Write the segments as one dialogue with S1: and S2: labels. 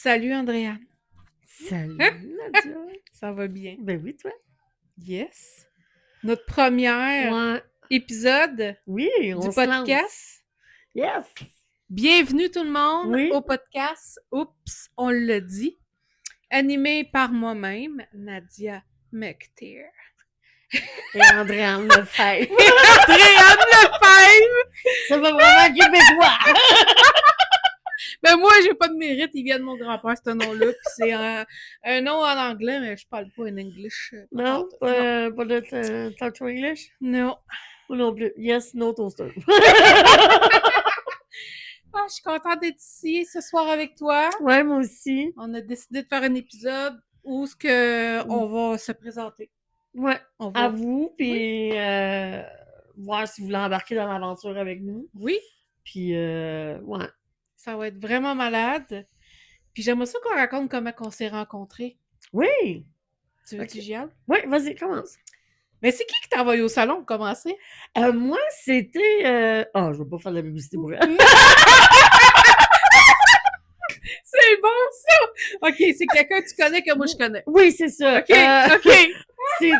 S1: Salut Andrea.
S2: Salut, Nadia.
S1: Ça va bien?
S2: Ben oui, toi?
S1: Yes. Notre premier
S2: Ouais.
S1: épisode
S2: Oui,
S1: du
S2: on se lance.
S1: podcast.
S2: Yes!
S1: Bienvenue tout le monde
S2: Oui.
S1: au podcast Oups, on le dit. Animé par moi-même, Nadia McTeer.
S2: Et Andréane Lefebvre.
S1: Andréane Lefebvre!
S2: Ça va vraiment québécois!
S1: Ben moi, j'ai pas de mérite, il vient de mon grand-père, ce nom-là, puis c'est un nom en anglais, mais je parle pas en English.
S2: Non?
S1: Non.
S2: Pas de talk to English?
S1: Non.
S2: Ou non plus. Yes, no toaster.
S1: Ah, je suis contente d'être ici ce soir avec toi.
S2: Ouais, moi aussi.
S1: On a décidé de faire un épisode où on va se présenter.
S2: Ouais,
S1: On
S2: à
S1: va...
S2: vous,
S1: Oui.
S2: puis voir si vous voulez embarquer dans l'aventure avec nous.
S1: Oui,
S2: Puis, ouais.
S1: ça va être vraiment malade. Puis j'aimerais ça qu'on raconte comment on s'est rencontrés.
S2: Oui!
S1: Tu veux que j'y aille?
S2: Oui, vas-y, commence.
S1: Mais c'est qui t'a envoyé au salon pour commencer?
S2: Moi, c'était... Oh, je vais pas faire de la publicité pour elle.
S1: C'est bon, ça! OK, c'est quelqu'un que tu connais que moi je connais.
S2: Oui, c'est ça.
S1: OK, OK.
S2: C'était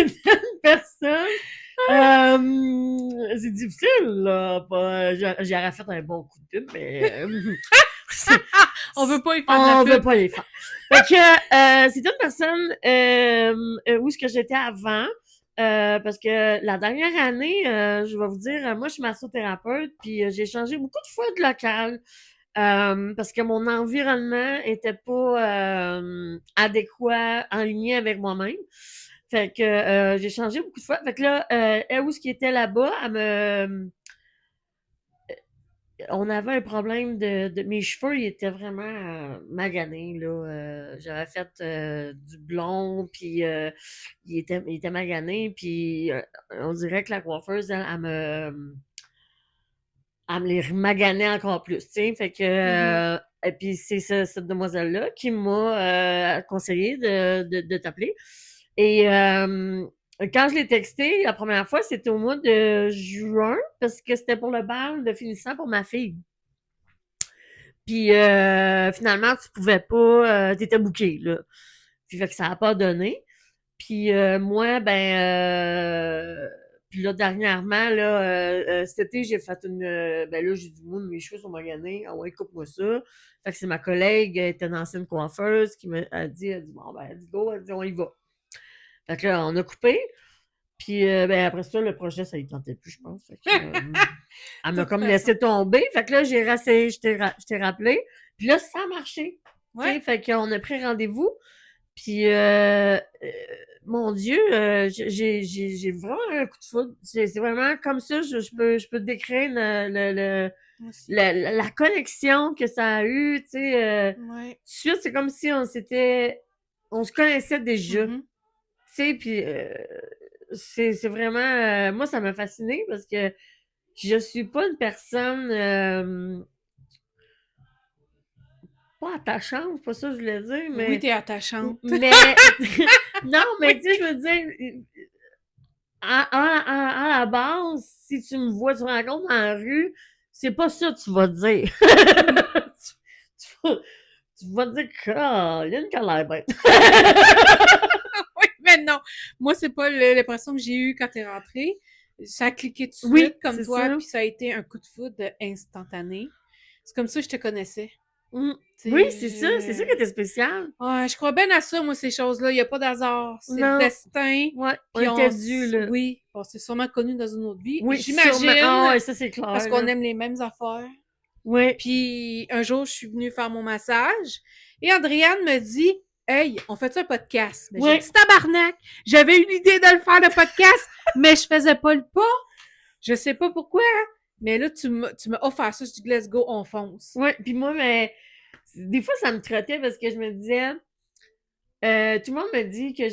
S2: une personne. C'est difficile, là. J'aurais fait un bon coup de pub, mais.
S1: On veut pas y faire
S2: On
S1: de la
S2: veut
S1: pub.
S2: pas les faire. Fait que c'était une personne où est-ce que j'étais avant. Parce que la dernière année, je vais vous dire, moi je suis massothérapeute, puis j'ai changé beaucoup de fois de local. Parce que mon environnement était pas adéquat, aligné avec moi-même. Fait que j'ai changé beaucoup de fois. Fait que là, elle, où ce qui était là-bas, on avait un problème mes cheveux, ils étaient vraiment maganés, là. J'avais fait du blond, puis il était magané, puis on dirait que la coiffeuse, elle me les remaganait encore plus, tu sais. Fait que, et puis c'est cette demoiselle-là qui m'a conseillé de t'appeler. Et quand je l'ai texté la première fois, c'était au mois de juin, parce que c'était pour le bal de finissant pour ma fille. Puis finalement, tu pouvais pas, t'étais booké, là. Puis fait que ça n'a pas donné. Puis moi, puis là, dernièrement, là, cet été, j'ai fait ben là, j'ai dit, moi, mes cheveux sont maganés. Ah ouais, coupe-moi ça. Fait que c'est ma collègue, elle était une ancienne coiffeuse, qui m'a dit, bon, ben, elle dit, go, elle dit, on y va. Fait que là, on a coupé. Puis ben après ça, le projet, ça y tentait plus, je pense. Fait que, elle m'a comme laissé tomber. Fait que là, je t'ai rappelé. Puis là, ça a marché. Ouais. Fait qu'on a pris rendez-vous. Puis, mon Dieu, j'ai vraiment un coup de foudre. C'est vraiment comme ça, je peux décrire la connexion que ça a eu, tu sais.
S1: Ouais.
S2: Tout de suite, c'est comme si on se connaissait déjà. Tu sais, puis c'est vraiment, moi, ça m'a fasciné parce que je suis pas une personne pas attachante, pas ça que je voulais dire, mais.
S1: Oui, t'es attachante.
S2: Mais. Non, mais tu sais, je veux dire, à la base, si tu me vois, tu me rencontres dans la rue, c'est pas ça que tu vas dire. tu vas dire, Caroline, qu'elle a l'air bête.
S1: Oui, mais non. Moi, c'est pas l'impression que j'ai eue quand t'es rentrée. Ça a cliqué tout de
S2: Oui,
S1: suite comme
S2: c'est
S1: toi,
S2: ça.
S1: puis ça a été un coup de foudre instantané. C'est comme ça que je te connaissais.
S2: Oui, c'est ça qui était spécial.
S1: Ouais, je crois bien à ça, moi, ces choses-là. Il n'y a pas d'hasard. C'est le
S2: Non.
S1: destin.
S2: Ouais, on
S1: Puis
S2: était dû, là.
S1: Oui, on s'est sûrement connus dans une autre vie.
S2: Oui,
S1: J'imagine.
S2: Ah ouais, ça c'est clair.
S1: Parce qu'on
S2: là.
S1: aime les mêmes affaires.
S2: Oui.
S1: Puis un jour, je suis venue faire mon massage et Andréane me dit Hey, on fait un podcast? Mais j'ai dit tabarnak! J'avais eu l'idée de le faire, le podcast, mais je faisais pas le pas. Je sais pas pourquoi. Mais là, tu m'as offert ça. Je dis let's go, on fonce.
S2: Oui, puis moi, mais des fois, ça me trottait parce que je me disais, tout le monde me dit que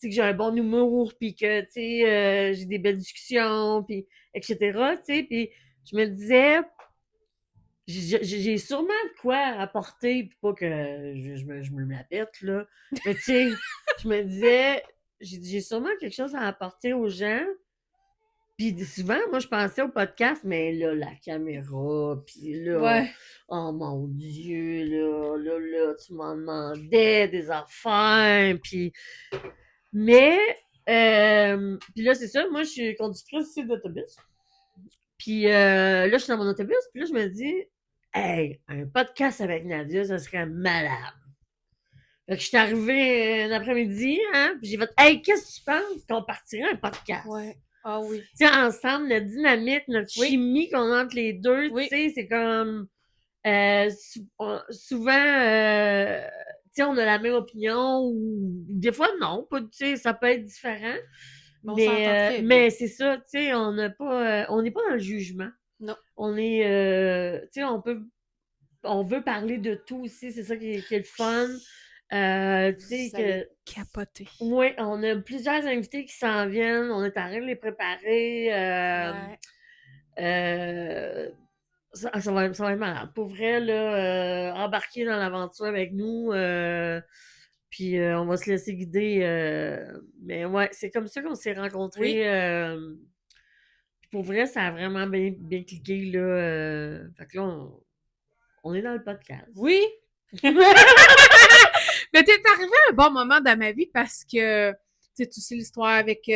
S2: que j'ai un bon humour, puis que, tu sais, j'ai des belles discussions, puis etc., tu sais, puis je me disais, j'ai sûrement de quoi apporter, puis pas que je me la pète, là, mais tu sais, je me disais, j'ai sûrement quelque chose à apporter aux gens, Puis souvent, moi, je pensais au podcast, mais là, la caméra, puis là,
S1: Ouais.
S2: oh mon Dieu, là, tu m'en demandais des affaires, puis... Mais, puis là, c'est ça, moi, je suis conductrice aussi d'autobus. Puis là, je suis dans mon autobus, puis là, je me dis, hey, un podcast avec Nadia, ça serait malade. Fait que je suis arrivée un après-midi, hein, puis j'ai fait, hey, qu'est-ce que tu penses qu'on partirait un podcast?
S1: Ouais. Ah oui.
S2: Tu sais, ensemble, notre dynamique, notre
S1: Oui.
S2: chimie qu'on a entre les deux,
S1: Oui.
S2: tu sais, c'est comme, souvent, tu sais, on a la même opinion, ou des fois, non, pas, tu sais, ça peut être différent.
S1: Mais on s'entend très bien.
S2: Mais c'est ça, tu sais, on n'est pas dans le jugement.
S1: Non.
S2: On est, tu sais, on veut parler de tout aussi, c'est ça qui est le fun. Tu sais
S1: Vous allez capoter.
S2: Oui, on a plusieurs invités qui s'en viennent, on est en train de les préparer.
S1: Ouais.
S2: Ça va être malade. Pour vrai, là, embarquer dans l'aventure avec nous, puis on va se laisser guider. Mais ouais, c'est comme ça qu'on s'est rencontrés.
S1: Oui.
S2: Pour vrai, ça a vraiment bien, bien cliqué, là. Fait que là, on est dans le podcast.
S1: Oui. Mais t'es arrivé à un bon moment dans ma vie parce que, tu sais l'histoire avec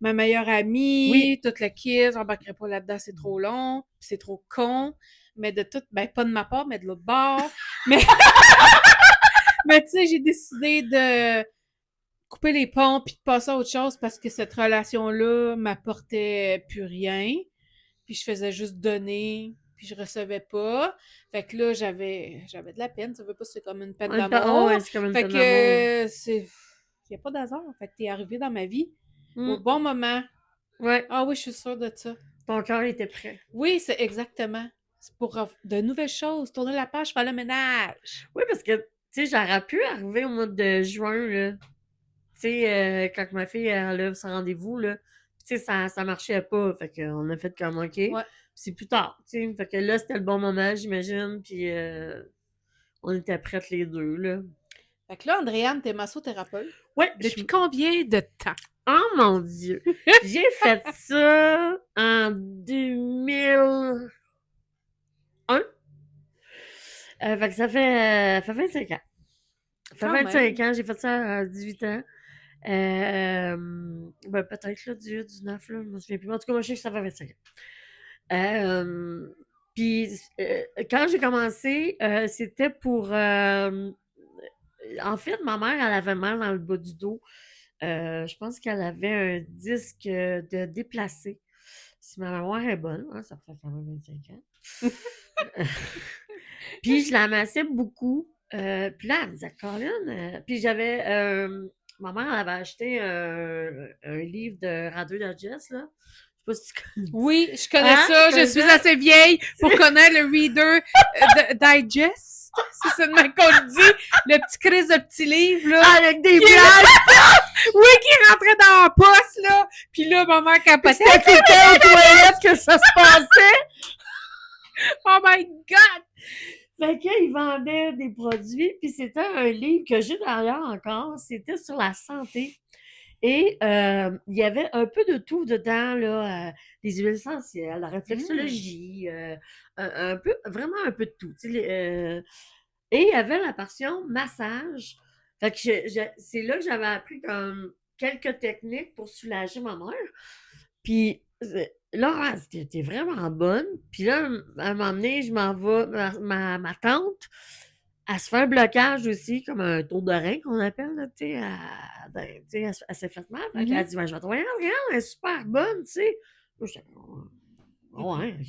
S1: ma meilleure amie,
S2: Oui.
S1: toute le kit, j'embarquerai pas là-dedans, c'est trop long, pis c'est trop con, mais de tout, ben pas de ma part, mais de l'autre bord. Mais, mais tu sais, j'ai décidé de couper les ponts puis de passer à autre chose parce que cette relation-là m'apportait plus rien. Puis je faisais juste donner, puis je recevais pas. Fait que là, j'avais de la peine. Tu veux pas, c'est comme une peine d'amour.
S2: Ouais, c'est comme une
S1: Fait
S2: peine d'amour.
S1: que c'est... Il n'y a pas d'hasard. Fait que t'es arrivé dans ma vie
S2: Mm.
S1: au bon moment.
S2: Ouais.
S1: Ah oui, je suis sûre de ça.
S2: Ton cœur était prêt.
S1: Oui, c'est exactement. C'est pour de nouvelles choses. Tourner la page, faire le ménage.
S2: Oui, parce que, tu sais, j'aurais pu arriver au mois de juin, là. Tu sais, quand ma fille, elle a son rendez-vous, là. Tu sais, ça marchait pas. Fait qu'on a fait comme, OK.
S1: Ouais.
S2: C'est plus tard, tu sais. Fait que là, c'était le bon moment, j'imagine. Puis on était prêtes les deux, là.
S1: Fait que là, Andréane, t'es massothérapeute.
S2: Ouais.
S1: Depuis combien de temps?
S2: Oh mon Dieu! J'ai fait ça en 2001. Fait que ça fait 25 ans. Ça fait
S1: Quand
S2: 25
S1: même.
S2: ans, j'ai fait ça à 18 ans. Ben peut-être là, 18, 19, là, je me souviens plus. En tout cas, moi, je sais que ça fait 25 ans. Puis, quand j'ai commencé, c'était pour... en fait, ma mère, elle avait mal dans le bas du dos. Je pense qu'elle avait un disque de déplacé. Si ma mémoire est bonne, hein, ça fait quand même 25 ans. Puis je la massais beaucoup. Puis là, elle me disait, Colin, puis j'avais... ma mère, elle avait acheté un livre de Radio Digest, là. Je sais pas si tu connais.
S1: Oui, je connais
S2: Hein?
S1: ça.
S2: Tu
S1: Je
S2: connais
S1: suis
S2: ça?
S1: assez vieille pour connaître le Reader Digest. C'est ça de même qu'on le dit. Le petit crise de petit livre, là.
S2: Avec des
S1: Qui est
S2: blagues!
S1: Oui, qui rentrait dans la poste, là. Puis là, maman capotait.
S2: C'était tout le temps aux toilettes que ça se passait!
S1: Oh my God!
S2: Fait qu'ils vendaient des produits, puis c'était un livre que j'ai d'ailleurs encore, c'était sur la santé. Et il y avait un peu de tout dedans, là, des huiles essentielles, la réflexologie, un peu, vraiment un peu de tout. Et il y avait la portion massage. Fait que c'est là que j'avais appris comme quelques techniques pour soulager ma mère. Puis là, t'es vraiment bonne. Puis là, à un moment donné, je m'en vais, ma tante, elle se fait un blocage aussi, comme un tour de rein qu'on appelle, là, tu sais, elle s'est fait mal. Fait qu'elle dit, ben, je vais te voir, regarde, elle est super bonne, tu sais. Moi, j'étais comme, ouais, ok,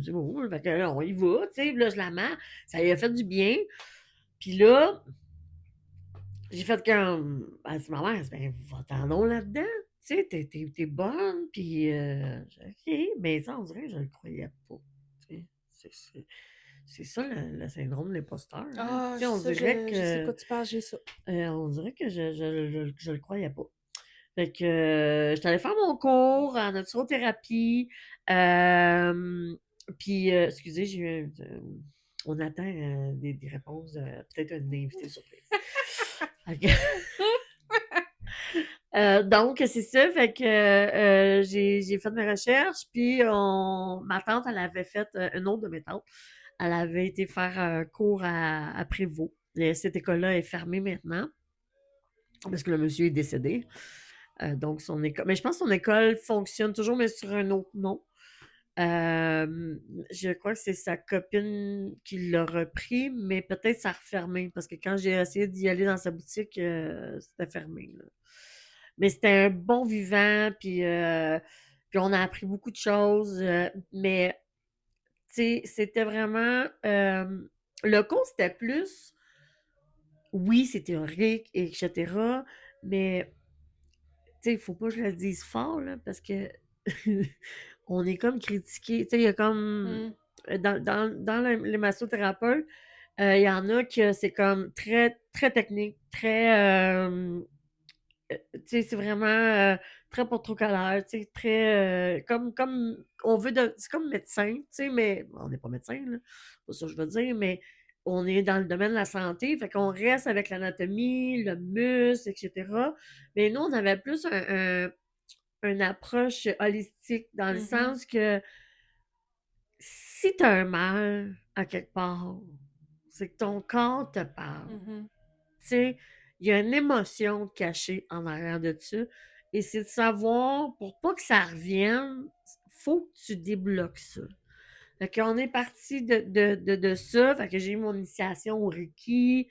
S2: c'est beau. Fait que là, on y va, tu sais. Puis là, je la mets, ça lui a fait du bien. Puis là, j'ai fait comme, elle dit, maman, ben, va-t'en donc là-dedans. Tu sais, t'es bonne, puis OK, mais ça, on dirait que je le croyais pas. Tu sais, c'est ça le syndrome de l'imposteur. Hein?
S1: Ah,
S2: Tu sais, on
S1: ça,
S2: dirait
S1: je sais
S2: que
S1: quoi tu parles, j'ai ça.
S2: on dirait que je le croyais pas. Fait que j'étais allée faire mon cours en naturothérapie. Puis, excusez, j'ai eu on attend des réponses, peut-être une invitée surprise. Ok. Donc, c'est ça, fait que j'ai fait mes recherches, puis ma tante, elle avait fait, une autre de mes tantes, elle avait été faire un cours à Prévost. Cette école-là est fermée maintenant, parce que le monsieur est décédé. Donc, son école. Mais je pense que son école fonctionne toujours, mais sur un autre nom. Je crois que c'est sa copine qui l'a repris, mais peut-être ça a refermé, parce que quand j'ai essayé d'y aller dans sa boutique, c'était fermé, là. Mais c'était un bon vivant, puis on a appris beaucoup de choses, mais tu sais, c'était vraiment... le cours, c'était plus... Oui, c'est théorique, etc., mais tu sais, il faut pas que je le dise fort, là, parce que on est comme critiqué. Tu sais, il y a comme...
S1: Mm.
S2: Les massothérapeutes, il y en a que c'est comme très, très technique, très... tu sais, c'est vraiment très protocolaire, tu sais, très... comme on veut... C'est comme médecin, tu sais, mais on n'est pas médecin, là. C'est pas ça que je veux dire, mais on est dans le domaine de la santé, fait qu'on reste avec l'anatomie, le muscle, etc. Mais nous, on avait plus une approche holistique, dans le
S1: Mhm.
S2: sens que si tu as un mal à quelque part, c'est que ton corps te parle.
S1: Mhm.
S2: Tu sais, il y a une émotion cachée en arrière de ça. Et c'est de savoir, pour pas que ça revienne, faut que tu débloques ça. Fait qu'on est parti de ça. Fait que j'ai eu mon initiation au Reiki.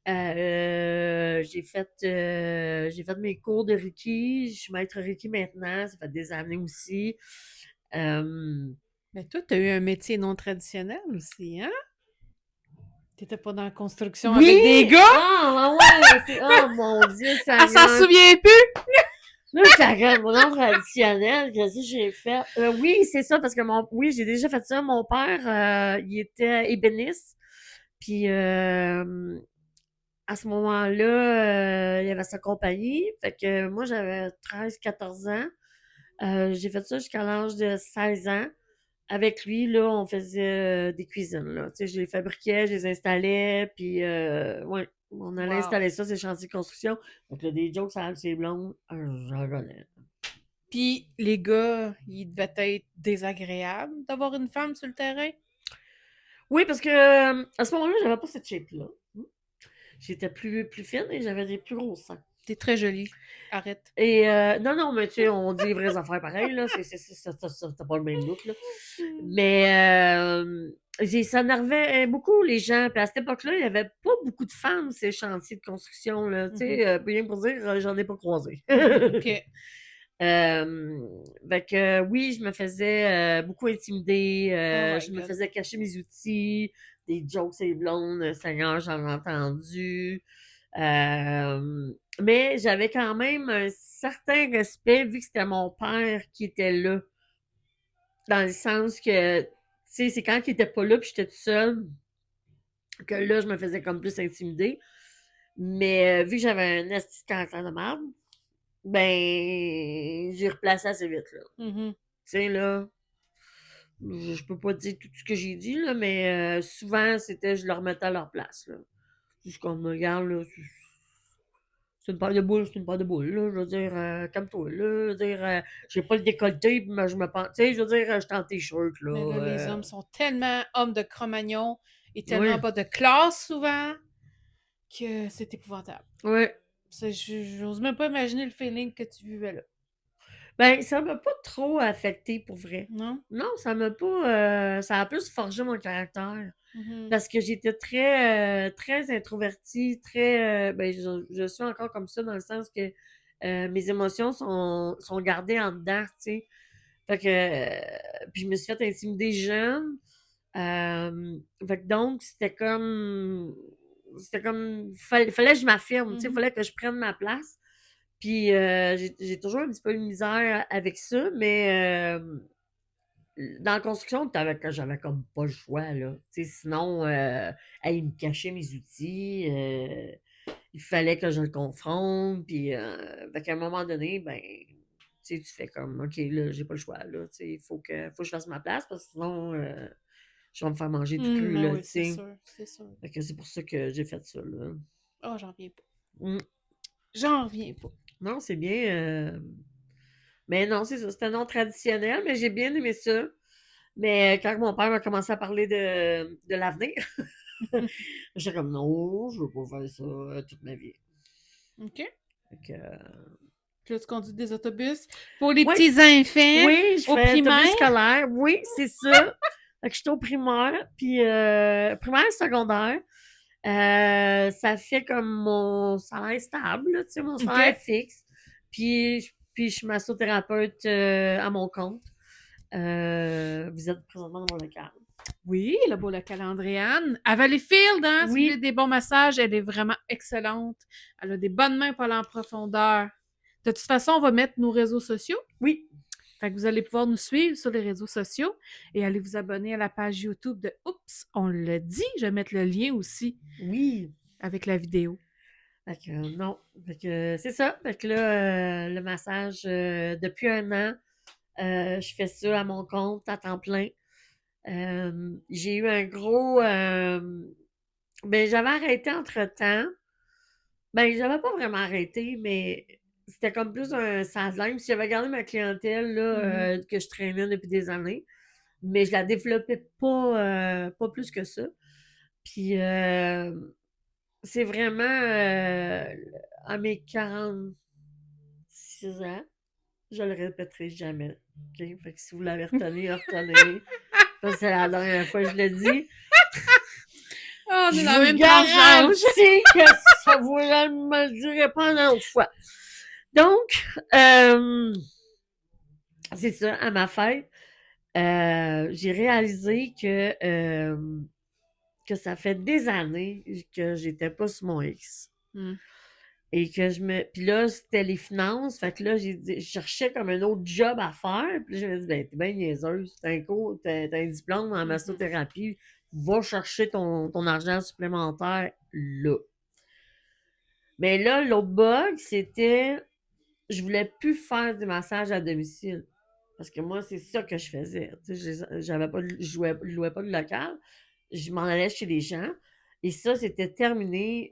S2: J'ai fait mes cours de Reiki. Je suis maître Reiki maintenant. Ça fait des années aussi. Euh,
S1: Mais toi, tu as eu un métier non traditionnel aussi, hein? T'étais pas dans la construction avec des
S2: Oui!
S1: gars?
S2: Ah, ouais! Oh mon Dieu,
S1: Elle s'en
S2: Seigneur!
S1: souvient plus!
S2: Là, je regarde mon nom traditionnel, qu'est-ce que j'ai fait? Oui, c'est ça, parce que oui, j'ai déjà fait ça. Mon père, il était ébéniste. Puis, à ce moment-là, il y avait sa compagnie. Fait que moi, j'avais 13, 14 ans. J'ai fait ça jusqu'à l'âge de 16 ans. Avec lui, là, on faisait des cuisines, là. Tu sais, je les fabriquais, je les installais, puis ouais, on allait
S1: Wow.
S2: installer ça, ces chantiers de construction. Donc, là, des jokes à c'est blonde, j'en connais.
S1: Puis les gars, ils devaient être désagréables d'avoir une femme sur le terrain.
S2: Oui, parce que à ce moment-là, j'avais pas cette shape-là. J'étais plus fine et j'avais des plus gros seins.
S1: T'es très jolie. Arrête.
S2: Et non, non, mais tu sais, on dit les vraies affaires pareilles, là. T'as pas le même look, là. Mais ça énervait beaucoup les gens. Puis à cette époque-là, il n'y avait pas beaucoup de femmes, ces chantiers de construction, là. Tu
S1: Mhm.
S2: sais, rien pour dire, j'en ai pas croisé.
S1: OK.
S2: Fait que oui, je me faisais beaucoup intimider,
S1: Oh my
S2: je me
S1: God.
S2: faisais cacher mes outils, des jokes et blondes, Seigneur, j'en ai entendu. Mais j'avais quand même un certain respect vu que c'était mon père qui était là. Dans le sens que, tu sais, c'est quand il était pas là puis j'étais toute seule que là, je me faisais comme plus intimider. Mais vu que j'avais un esti de caractère de merde, ben, j'ai replacé assez vite, là.
S1: Mhm.
S2: Tu sais, là, je peux pas dire tout ce que j'ai dit, là, mais souvent, c'était je leur mettais à leur place, là. Juste qu'on me regarde, là, c'est une paire de boules, c'est une paire de boules, là. Je veux dire, calme-toi, là. Je veux dire, j'ai pas le décolleté, mais je me pense. Tu sais, je veux dire, je suis en t-shirt, là.
S1: Mais là, les hommes sont tellement hommes de Cro-Magnon et tellement
S2: Oui,
S1: bas de classe souvent que c'est épouvantable.
S2: oui.
S1: J'ose même pas imaginer le feeling que tu vivais là.
S2: Ben, ça m'a pas trop affecté pour vrai.
S1: Non?
S2: Non, ça m'a pas. Ça a plus forgé mon caractère.
S1: Mhm.
S2: Parce que j'étais très introvertie, très. Ben, je suis encore comme ça dans le sens que mes émotions sont gardées en dedans, tu sais. Fait que. Puis je me suis fait intimider jeune. Fait que donc, c'était comme. C'était comme. Fallait que je m'affirme, tu sais.
S1: Mhm.
S2: Fallait que je prenne ma place. Puis j'ai toujours un petit peu de misère avec ça, mais dans la construction, j'avais comme pas le choix, là. Tu sais, sinon, il me cachait mes outils, il fallait que je le confronte, puis fait qu'à un moment donné, ben, tu sais, tu fais comme, OK, là, j'ai pas le choix, là. Tu sais, faut que je fasse ma place, parce que sinon, je vais me faire manger tout cru,
S1: Ben
S2: là,
S1: oui,
S2: tu
S1: c'est
S2: sais.
S1: sûr, c'est sûr.
S2: Fait que c'est pour ça que j'ai fait ça, là.
S1: Oh, j'en reviens pas.
S2: Mm.
S1: J'en reviens pas.
S2: Non, c'est bien. Mais non, c'est ça. C'est un nom traditionnel, mais j'ai bien aimé ça. Mais quand mon père m'a commencé à parler de l'avenir, j'étais comme non, je veux pas faire ça toute ma vie.
S1: OK.
S2: Fait que,
S1: Puis là, tu conduis des autobus pour les
S2: oui,
S1: petits enfants
S2: oui, je
S1: au
S2: fais
S1: primaire.
S2: autobus scolaire. Oui, c'est ça. Fait que j'étais au primaire, puis primaire, secondaire. Ça fait comme mon salaire stable, là, tu sais, mon
S1: OK.
S2: salaire fixe. Puis je suis massothérapeute à mon compte. Vous êtes présentement dans mon local.
S1: Oui, le beau local Andréane. À Valleyfield, hein, si vous voulez
S2: Oui,
S1: des bons massages, elle est vraiment excellente. Elle a des bonnes mains pour aller en profondeur. De toute façon, on va mettre nos réseaux sociaux.
S2: oui.
S1: Fait que vous allez pouvoir nous suivre sur les réseaux sociaux et aller vous abonner à la page YouTube de Oups, on le dit. Je vais mettre le lien aussi
S2: Oui.
S1: avec la vidéo.
S2: Fait que non. Fait que c'est ça. Fait que là, le massage, depuis 1 an, je fais ça à mon compte, à temps plein. J'ai eu un gros... ben, j'avais arrêté entre-temps. Ben, j'avais pas vraiment arrêté, mais c'était comme plus un sideline. Puis j'avais gardé ma clientèle là, que je traînais depuis des années, mais je la développais pas plus que ça. Puis c'est vraiment à mes 46 ans, je le répéterai jamais. OK? Fait que si vous l'avez retenu, retenez. Ça, c'est la dernière fois que je le dis.
S1: Oh, on est
S2: Je
S1: dans la
S2: vous
S1: même tranche d'âge.
S2: garantis que ça vous me le dirai pas une autre fois. Donc, c'est ça, à ma fête, j'ai réalisé que ça fait des années que j'étais pas sur mon X.
S1: Hmm.
S2: Et que puis là, c'était les finances. Fait que là, je cherchais comme un autre job à faire. Puis là, je me dis, ben, t'es bien niaiseuse. T'as un diplôme en massothérapie. Va chercher ton argent supplémentaire là. Mais là, l'autre bug, c'était, je voulais plus faire du massage à domicile. Parce que moi, c'est ça que je faisais. Tu sais, j'avais pas, je louais pas de local. Je m'en allais chez les gens. Et ça, c'était terminé.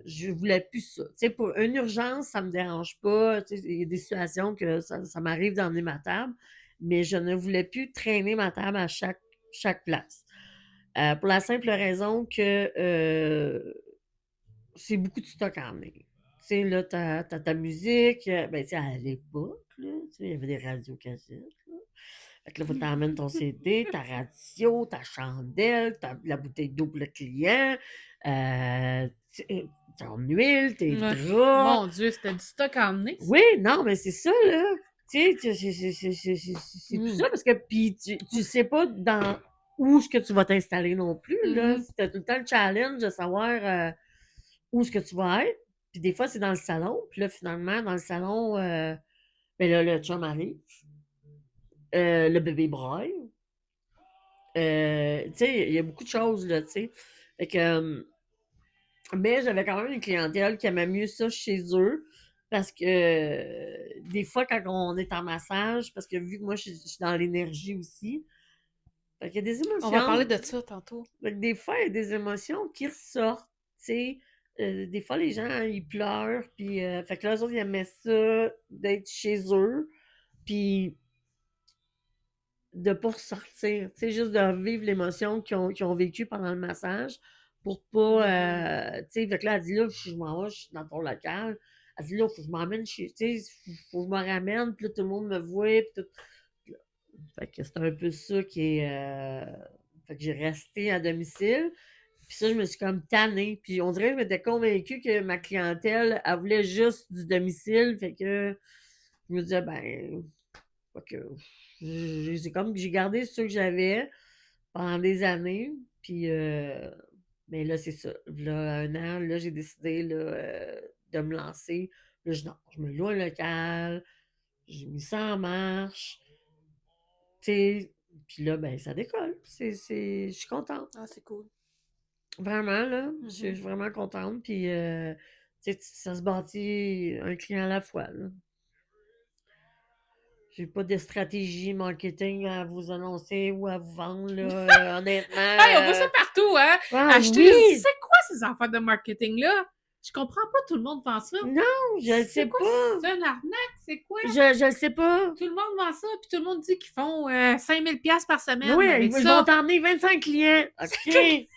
S2: Je voulais plus ça. Tu sais, pour une urgence, ça me dérange pas. Tu sais, il y a des situations que ça m'arrive d'emmener ma table, mais je ne voulais plus traîner ma table à chaque place. Pour la simple raison que c'est beaucoup de stock à emmener. Tu sais, là, t'as ta musique. Ben, tu sais, à l'époque, là, tu sais, il y avait des radiocassettes, là. Fait que là, faut que t'emmènes ton CD, ta radio, ta chandelle, la bouteille d'eau pour le client, ton huile, tes
S1: Ouais.
S2: draps.
S1: Mon Dieu, c'était du stock à emmener, ça.
S2: Oui, non, mais c'est ça, là. Tu sais, c'est tout ça, parce que, puis tu sais pas dans où est-ce que tu vas t'installer non plus, là. C'était tout le temps le challenge de savoir où est-ce que tu vas être. Puis des fois, c'est dans le salon. Puis là, finalement, dans le salon, ben là, le chum arrive. Le bébé braille. Tu sais, il y a beaucoup de choses, là, tu sais. Fait que, mais j'avais quand même une clientèle qui aimait mieux ça chez eux. Parce que des fois, quand on est en massage, parce que vu que moi, je suis dans l'énergie aussi, fait qu'il y a des
S1: On va parler
S2: émotions.
S1: de ça tantôt.
S2: Fait que des fois, il y a des émotions qui ressortent, tu sais. Des fois, les gens, ils pleurent, puis fait que là, eux autres, ils aimaient ça, d'être chez eux, puis de pas ressortir, tu sais, juste de vivre l'émotion qu'ils ont vécue pendant le massage pour pas, tu sais, fait que là, elle dit, là, je m'en vais, je suis dans ton local, elle dit, là, faut que je m'emmène chez, tu sais, faut que je me ramène, puis là, tout le monde me voit, puis tout. Fait que c'est un peu ça qui est, fait que j'ai resté à domicile, puis ça, je me suis comme tannée, puis on dirait que je m'étais convaincue que ma clientèle, elle voulait juste du domicile, fait que je me disais, ben, fait que j'ai gardé ceux que j'avais pendant des années. Puis, mais là, c'est ça. Là, 1 an, là, j'ai décidé là, de me lancer. Là, non, je me loue un local. J'ai mis ça en marche. Tu sais, puis là, ben, ça décolle. Je suis contente.
S1: Ah, c'est cool.
S2: Vraiment, là. Je suis vraiment contente. Puis, tu sais, ça se bâtit un client à la fois, là. J'ai pas de stratégie marketing à vous annoncer ou à vous vendre, là, honnêtement.
S1: Hey, on voit ça partout, hein?
S2: Ah
S1: Acheter,
S2: oui!
S1: c'est quoi ces affaires de marketing-là? Je comprends pas, tout le monde vend ça.
S2: Non, je le sais
S1: quoi,
S2: pas.
S1: c'est un arnaque, c'est quoi?
S2: Je le sais pas.
S1: Tout le monde vend ça, puis tout le monde dit qu'ils font 5000 pièces par semaine
S2: Oui,
S1: avec
S2: ils
S1: ça.
S2: vont t'emmener 25 clients. OK.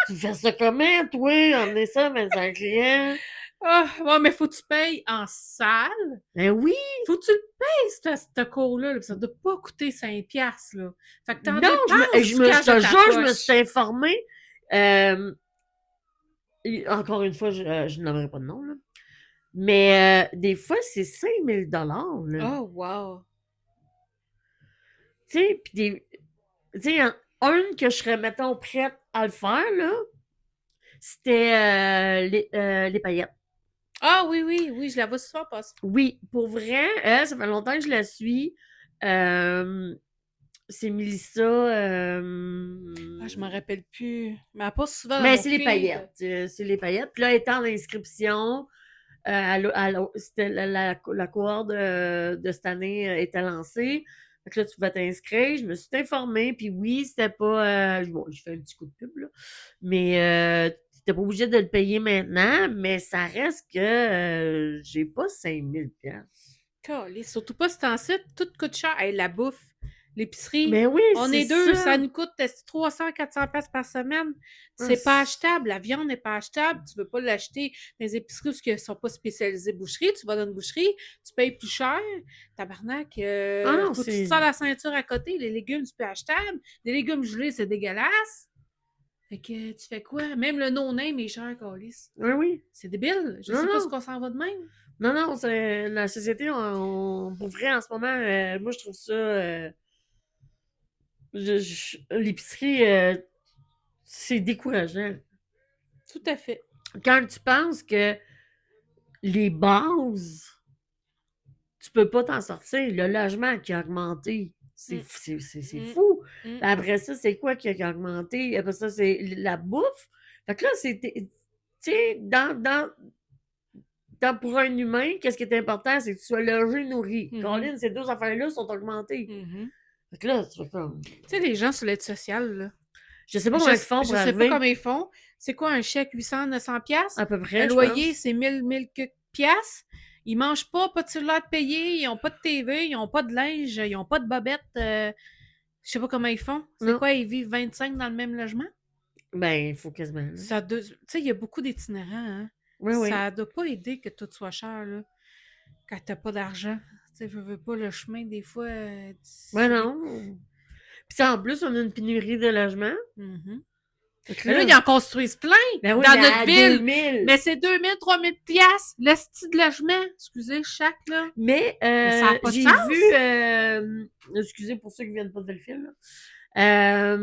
S2: Tu fais ça comment, toi? Emmener ça 25 clients?
S1: Ah, ouais, mais faut que tu payes en salle.
S2: Ben oui.
S1: Faut que tu le payes, ce cours-là. Là, ça doit pas coûter 5 piastres, là. Fait que t'en
S2: Non,
S1: dépenses
S2: je
S1: du
S2: me
S1: cash de ta
S2: je me
S1: poche.
S2: suis informée. Encore une fois, je ne nommerai pas de nom, là. Mais des fois, c'est 5000 $.
S1: Oh, wow.
S2: Tu sais, puis tu sais, un que je serais, mettons, prête à le faire, là, c'était les paillettes.
S1: Ah oui, oui, oui, je la vois souvent passer.
S2: Oui, pour vrai, ça fait longtemps que je la suis. C'est Mélissa.
S1: Ah, je m'en rappelle plus. Mais elle passe souvent dans
S2: Mais
S1: mon
S2: c'est les
S1: feed.
S2: paillettes. C'est les paillettes. Puis là, elle était en inscription. C'était la cohorte de cette année était lancée. Fait que là, tu pouvais t'inscrire. Je me suis informée. Puis oui, c'était pas. Bon, j'ai fait un petit coup de pub, là. Mais tu n'étais pas obligé de le payer maintenant. Mais ça reste que j'ai pas 5000 $.
S1: Surtout pas ce temps-ci, tout coûte cher. Hey, la bouffe, l'épicerie.
S2: Mais oui,
S1: On
S2: c'est
S1: est deux,
S2: ça.
S1: ça nous coûte 300-400 pièces par semaine. C'est pas achetable. La viande n'est pas achetable. Tu veux pas l'acheter dans les épiceries où ils sont pas spécialisées boucherie. Tu vas dans une boucherie, tu payes plus cher. Tabarnak,
S2: non,
S1: faut que tu te sors la ceinture à côté. Les légumes, c'est plus achetable. Les légumes gelés, c'est dégueulasse. Fait que tu fais quoi? Même le no-name est cher, Calice.
S2: Oui, oui.
S1: C'est débile. Je sais pas ce qu'on s'en va de même.
S2: Non, c'est la société, pour vrai, en ce moment, moi, je trouve ça... l'épicerie, c'est décourageant.
S1: Tout à fait.
S2: Quand tu penses que les bases, tu peux pas t'en sortir. Le logement qui a augmenté, c'est fou. Après ça, c'est quoi qui a augmenté? Après ça, c'est la bouffe. Fait que là, c'est... Tu sais, pour un humain, qu'est-ce qui est important? C'est que tu sois logé, nourri. Colin, ces deux affaires-là sont augmentées. Fait que là, tu fais comme...
S1: Tu sais, les gens sur l'aide sociale, là.
S2: Je sais pas comment ils font pour arriver.
S1: Je sais pas comment ils font. C'est quoi un chèque 800-900 piastres?
S2: À peu près,
S1: un loyer, c'est 1000 piastres. Ils mangent pas de cellulaire de payer, ils ont pas de TV, ils ont pas de linge, ils ont pas de bobette. Je sais pas comment ils font. C'est quoi, ils vivent 25 dans le même logement?
S2: Ben, il faut quasiment.
S1: Tu sais, il y a beaucoup d'itinérants, hein?
S2: Oui.
S1: Ça doit pas aider que tout soit cher, là. Quand t'as pas d'argent. Tu sais, veux pas le chemin, des fois...
S2: Ouais, non. Puis en plus, on a une pénurie de logements.
S1: Mais là, ils en construisent plein dans notre ville.
S2: 2000.
S1: Mais c'est 2000, 3000 piastres, le style de logement. Excusez, chaque, là.
S2: Mais
S1: ça a pas de
S2: j'ai
S1: sens.
S2: vu... excusez pour ceux qui viennent pas de le film, là.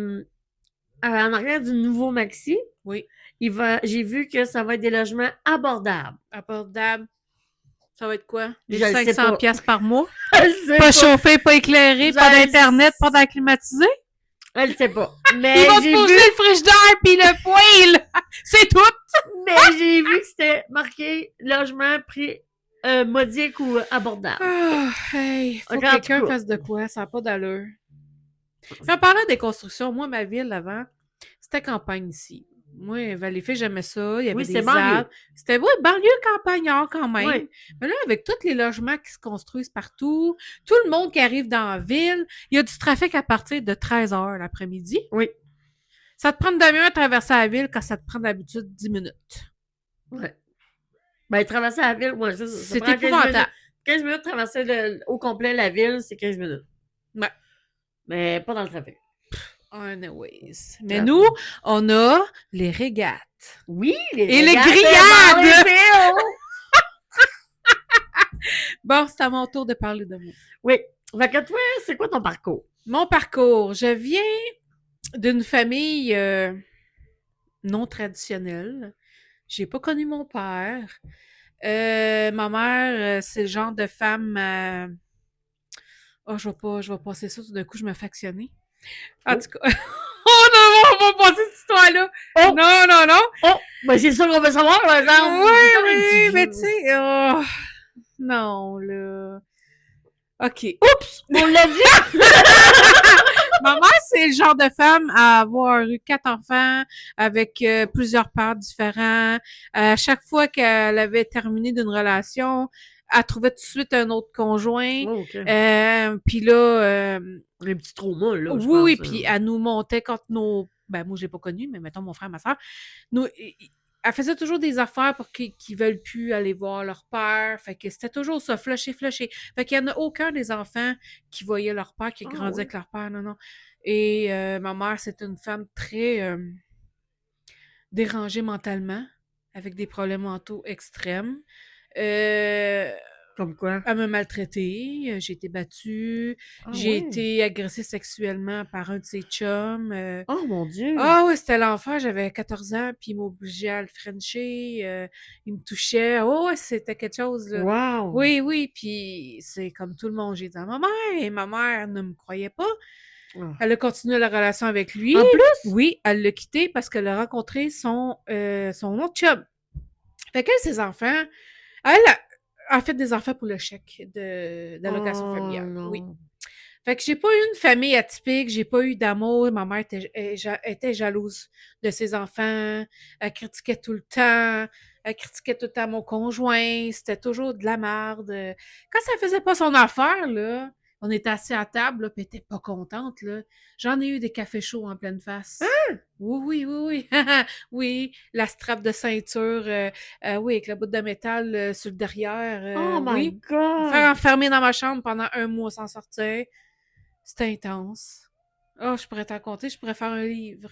S2: En arrière du nouveau Maxi,
S1: oui.
S2: J'ai vu que ça va être des logements abordables.
S1: Abordables. Ça va être quoi?
S2: Je
S1: 500 piastres par mois?
S2: Pas
S1: chauffé, pas éclairé, pas d'internet, pas d'acclimatisé?
S2: Je le sais pas. Mais
S1: ils vont te poser le frigidaire pis le poêle! C'est tout!
S2: Mais j'ai vu que c'était marqué logement prix modique ou abordable.
S1: Faut que quelqu'un fasse de quoi? Ça n'a pas d'allure. Puis en parlant des constructions, moi, ma ville avant, c'était campagne ici. Moi, Valleyfield, j'aimais ça. Il y avait des arbres. C'était banlieue campagnard quand même.
S2: Oui.
S1: Mais là, avec tous les logements qui se construisent partout, tout le monde qui arrive dans la ville, il y a du trafic à partir de 13h l'après-midi.
S2: Oui.
S1: Ça te prend une demi-heure à traverser la ville quand ça te prend d'habitude 10 minutes.
S2: Oui. Ben, traverser la ville, ouais,
S1: c'est épouvantable.
S2: 15 minutes traverser au complet la ville, c'est 15 minutes.
S1: Ouais.
S2: Mais pas dans le trafic.
S1: Anyways. Mais nous, on a les régates.
S2: Oui, les
S1: régates. Et les grillades! Bon, c'est à mon tour de parler de moi.
S2: Oui. Fait que toi, c'est quoi ton parcours?
S1: Mon parcours. Je viens d'une famille non traditionnelle. J'ai pas connu mon père. Ma mère, c'est le genre de femme... je vais passer ça, tout d'un coup, je me factionnais. En tout cas... Oh non, on va passer cette histoire-là! Oh. Non!
S2: Oh! Ben c'est ça qu'on veut savoir, par exemple!
S1: Oui, mais tu sais... non, là... OK.
S2: Oups! On l'a dit!
S1: Ma mère, c'est le genre de femme à avoir eu 4 enfants avec plusieurs pères différents. À chaque fois qu'elle avait terminé d'une relation, elle trouvait tout de suite un autre conjoint.
S2: Oh, OK.
S1: Puis là,
S2: Un petit trauma, là, je
S1: oui,
S2: pense.
S1: oui, puis elle nous montait quand nos... Ben, moi, je l'ai pas connu, mais mettons mon frère, ma soeur. Nous, elle faisait toujours des affaires pour qu'ils veulent plus aller voir leur père. Fait que c'était toujours ça, flusher, flusher. Fait qu'il y en a aucun des enfants qui voyaient leur père, qui grandit avec leur père, non, non. Et ma mère, c'est une femme très dérangée mentalement, avec des problèmes mentaux extrêmes.
S2: Comme quoi?
S1: Elle m'a maltraitée, j'ai été battue, j'ai été agressée sexuellement par un de ses chums.
S2: Oh mon Dieu!
S1: Ah ouais, c'était l'enfer, j'avais 14 ans, puis il m'obligeait à le frencher, il me touchait. Oh ouais, c'était quelque chose, là.
S2: Wow!
S1: Oui, oui, puis c'est comme tout le monde, j'ai dit à ma mère, et ma mère ne me croyait pas.
S2: Ah.
S1: Elle a continué la relation avec lui.
S2: En plus?
S1: Oui, elle l'a quitté parce qu'elle a rencontré son autre chum. Fait qu'elle, ses enfants, elle a fait des enfants pour le chèque d'allocation familiale.
S2: Non.
S1: Oui. Fait que j'ai pas eu une famille atypique, j'ai pas eu d'amour. Ma mère était jalouse de ses enfants. Elle critiquait tout le temps. Elle critiquait tout le temps mon conjoint. C'était toujours de la merde. Quand ça faisait pas son affaire, là, on était assis à table, là, puis elle était pas contente, là. J'en ai eu des cafés chauds en pleine face.
S2: Hein?
S1: Oui, oui, oui, oui. Oui, la strap de ceinture, oui, avec la bout de métal sur le derrière.
S2: Oh my
S1: Oui. Me
S2: God!
S1: faire enfermer dans ma chambre pendant 1 mois sans sortir. C'était intense. Oh, je pourrais t'en compter, je pourrais faire un livre.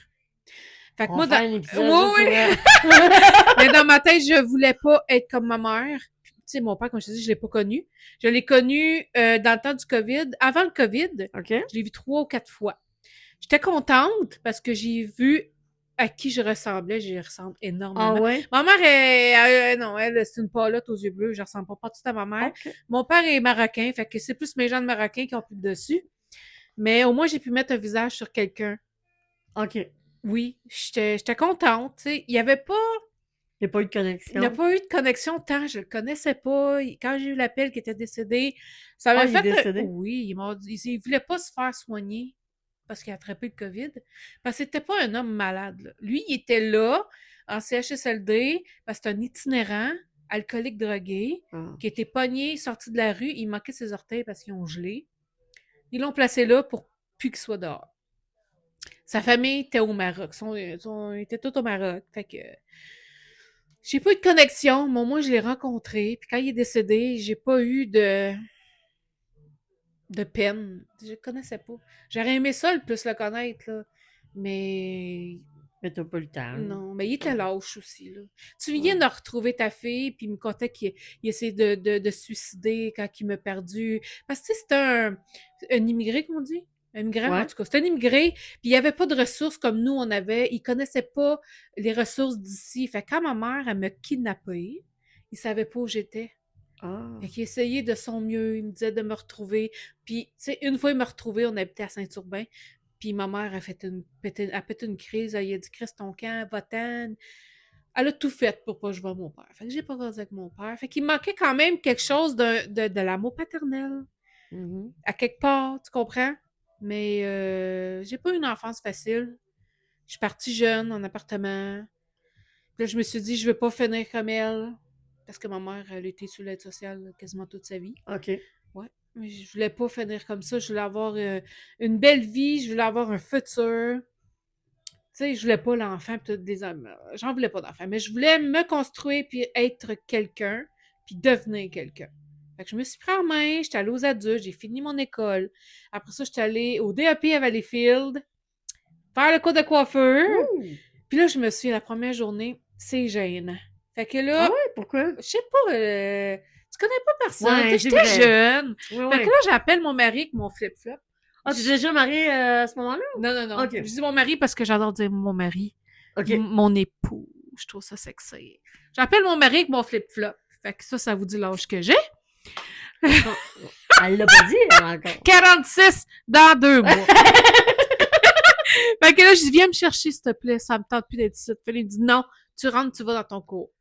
S1: Fait que
S2: On
S1: moi,
S2: fait un épisode
S1: oui,
S2: juste
S1: oui.
S2: sur elle.
S1: Mais dans ma tête, je voulais pas être comme ma mère. Tu sais, mon père, comme je te dis, je l'ai pas connu. Je l'ai connu dans le temps du COVID. Avant le COVID,
S2: OK.
S1: je l'ai vu 3 ou 4 fois. J'étais contente parce que j'ai vu à qui je ressemblais. J'y ressemble
S2: Ah
S1: énormément.
S2: ouais?
S1: Ma mère, non, elle, c'est une palotte aux yeux bleus. Je ressemble pas tout à ma mère.
S2: OK.
S1: Mon père est marocain, fait que c'est plus mes gens de marocains qui ont pris le dessus. Mais au moins, j'ai pu mettre un visage sur quelqu'un.
S2: OK.
S1: Oui, j'étais contente. Tu sais, il y avait pas...
S2: Il n'y a pas eu de
S1: Il
S2: connexion.
S1: n'y a pas eu de connexion tant, je le connaissais pas. Quand j'ai eu l'appel qu'il était décédé, ça m'a
S2: Ah, il est
S1: fait...
S2: décédé?
S1: Oui, il voulait pas se faire soigner parce qu'il a attrapé le COVID. Parce que c'était pas un homme malade, là. Lui, il était là, en CHSLD, parce que c'est un itinérant, alcoolique drogué,
S2: Ah.
S1: qui était pogné, sorti de la rue. Il manquait ses orteils parce qu'ils ont gelé. Ils l'ont placé là pour plus qu'il soit dehors. Sa famille était au Maroc. Ils étaient tous au Maroc. Fait que j'ai pas eu de connexion, mais moi je l'ai rencontré. Puis quand il est décédé, j'ai pas eu de peine. Je le connaissais pas. J'aurais aimé ça le plus le connaître, là. Mais
S2: Mais t'as pas eu le temps.
S1: non, mais il était lâche aussi, là. Tu viens de retrouver ta fille, puis il me contait qu'il essayait de se suicider quand il m'a perdu. Parce que, tu sais, c'était un immigré, qu'on dit? Un immigrant,
S2: Ouais.
S1: en tout cas. C'était un immigré, puis il n'y avait pas de ressources comme nous, on avait. Il connaissait pas les ressources d'ici. Fait que quand ma mère, elle m'a kidnappée, il savait pas où j'étais.
S2: Ah.
S1: Fait qu'il essayait de son mieux, il me disait de me retrouver. Puis, tu sais, une fois il m'a retrouvée, on habitait à Saint-Urbain. Puis ma mère a pété une crise. Elle a dit, Chris, ton camp, va-t'en. Elle a tout fait pour pas que je vois mon père. Fait que j'ai pas grandi avec mon père. Fait qu'il manquait quand même quelque chose de l'amour paternel.
S2: Mhm.
S1: À quelque part, tu comprends? Mais j'ai pas eu une enfance facile. Je suis partie jeune en appartement. Puis là, je me suis dit, je veux pas finir comme elle. Parce que ma mère, elle était sur l'aide sociale quasiment toute sa vie.
S2: OK.
S1: Ouais. Mais je voulais pas finir comme ça. Je voulais avoir une belle vie. Je voulais avoir un futur. Tu sais, je voulais pas l'enfant pis tout des hommes. J'en voulais pas d'enfant. Mais je voulais me construire puis être quelqu'un puis devenir quelqu'un. Fait que je me suis pris en main. J'étais allée aux adultes. J'ai fini mon école. Après ça, j'étais allée au DAP à Valleyfield faire le cours de coiffeur.
S2: Ouh!
S1: Puis là, je me suis la première journée, c'est gênant. Fait que là,
S2: Ah ouais, pourquoi?
S1: je sais pas, tu connais pas personne.
S2: Ouais,
S1: Tu sais, j'étais
S2: c'est vrai.
S1: jeune.
S2: Ouais,
S1: Fait
S2: ouais.
S1: que là, j'appelle mon mari avec mon flip-flop.
S2: Ah, tu es déjà mariée à ce moment-là?
S1: Non, non, non.
S2: Ok.
S1: Je dis mon mari parce que j'adore dire mon mari.
S2: OK.
S1: Mon époux. Je trouve ça sexy. J'appelle mon mari avec mon flip-flop. Fait que ça vous dit l'âge que j'ai.
S2: Elle l'a pas dit, elle, encore.
S1: 46 dans 2 mois. Fait que là, je dis, viens me chercher, s'il te plaît. Ça me tente plus d'être ici. Fait qu'il me dit, non, tu rentres, tu vas dans ton cours.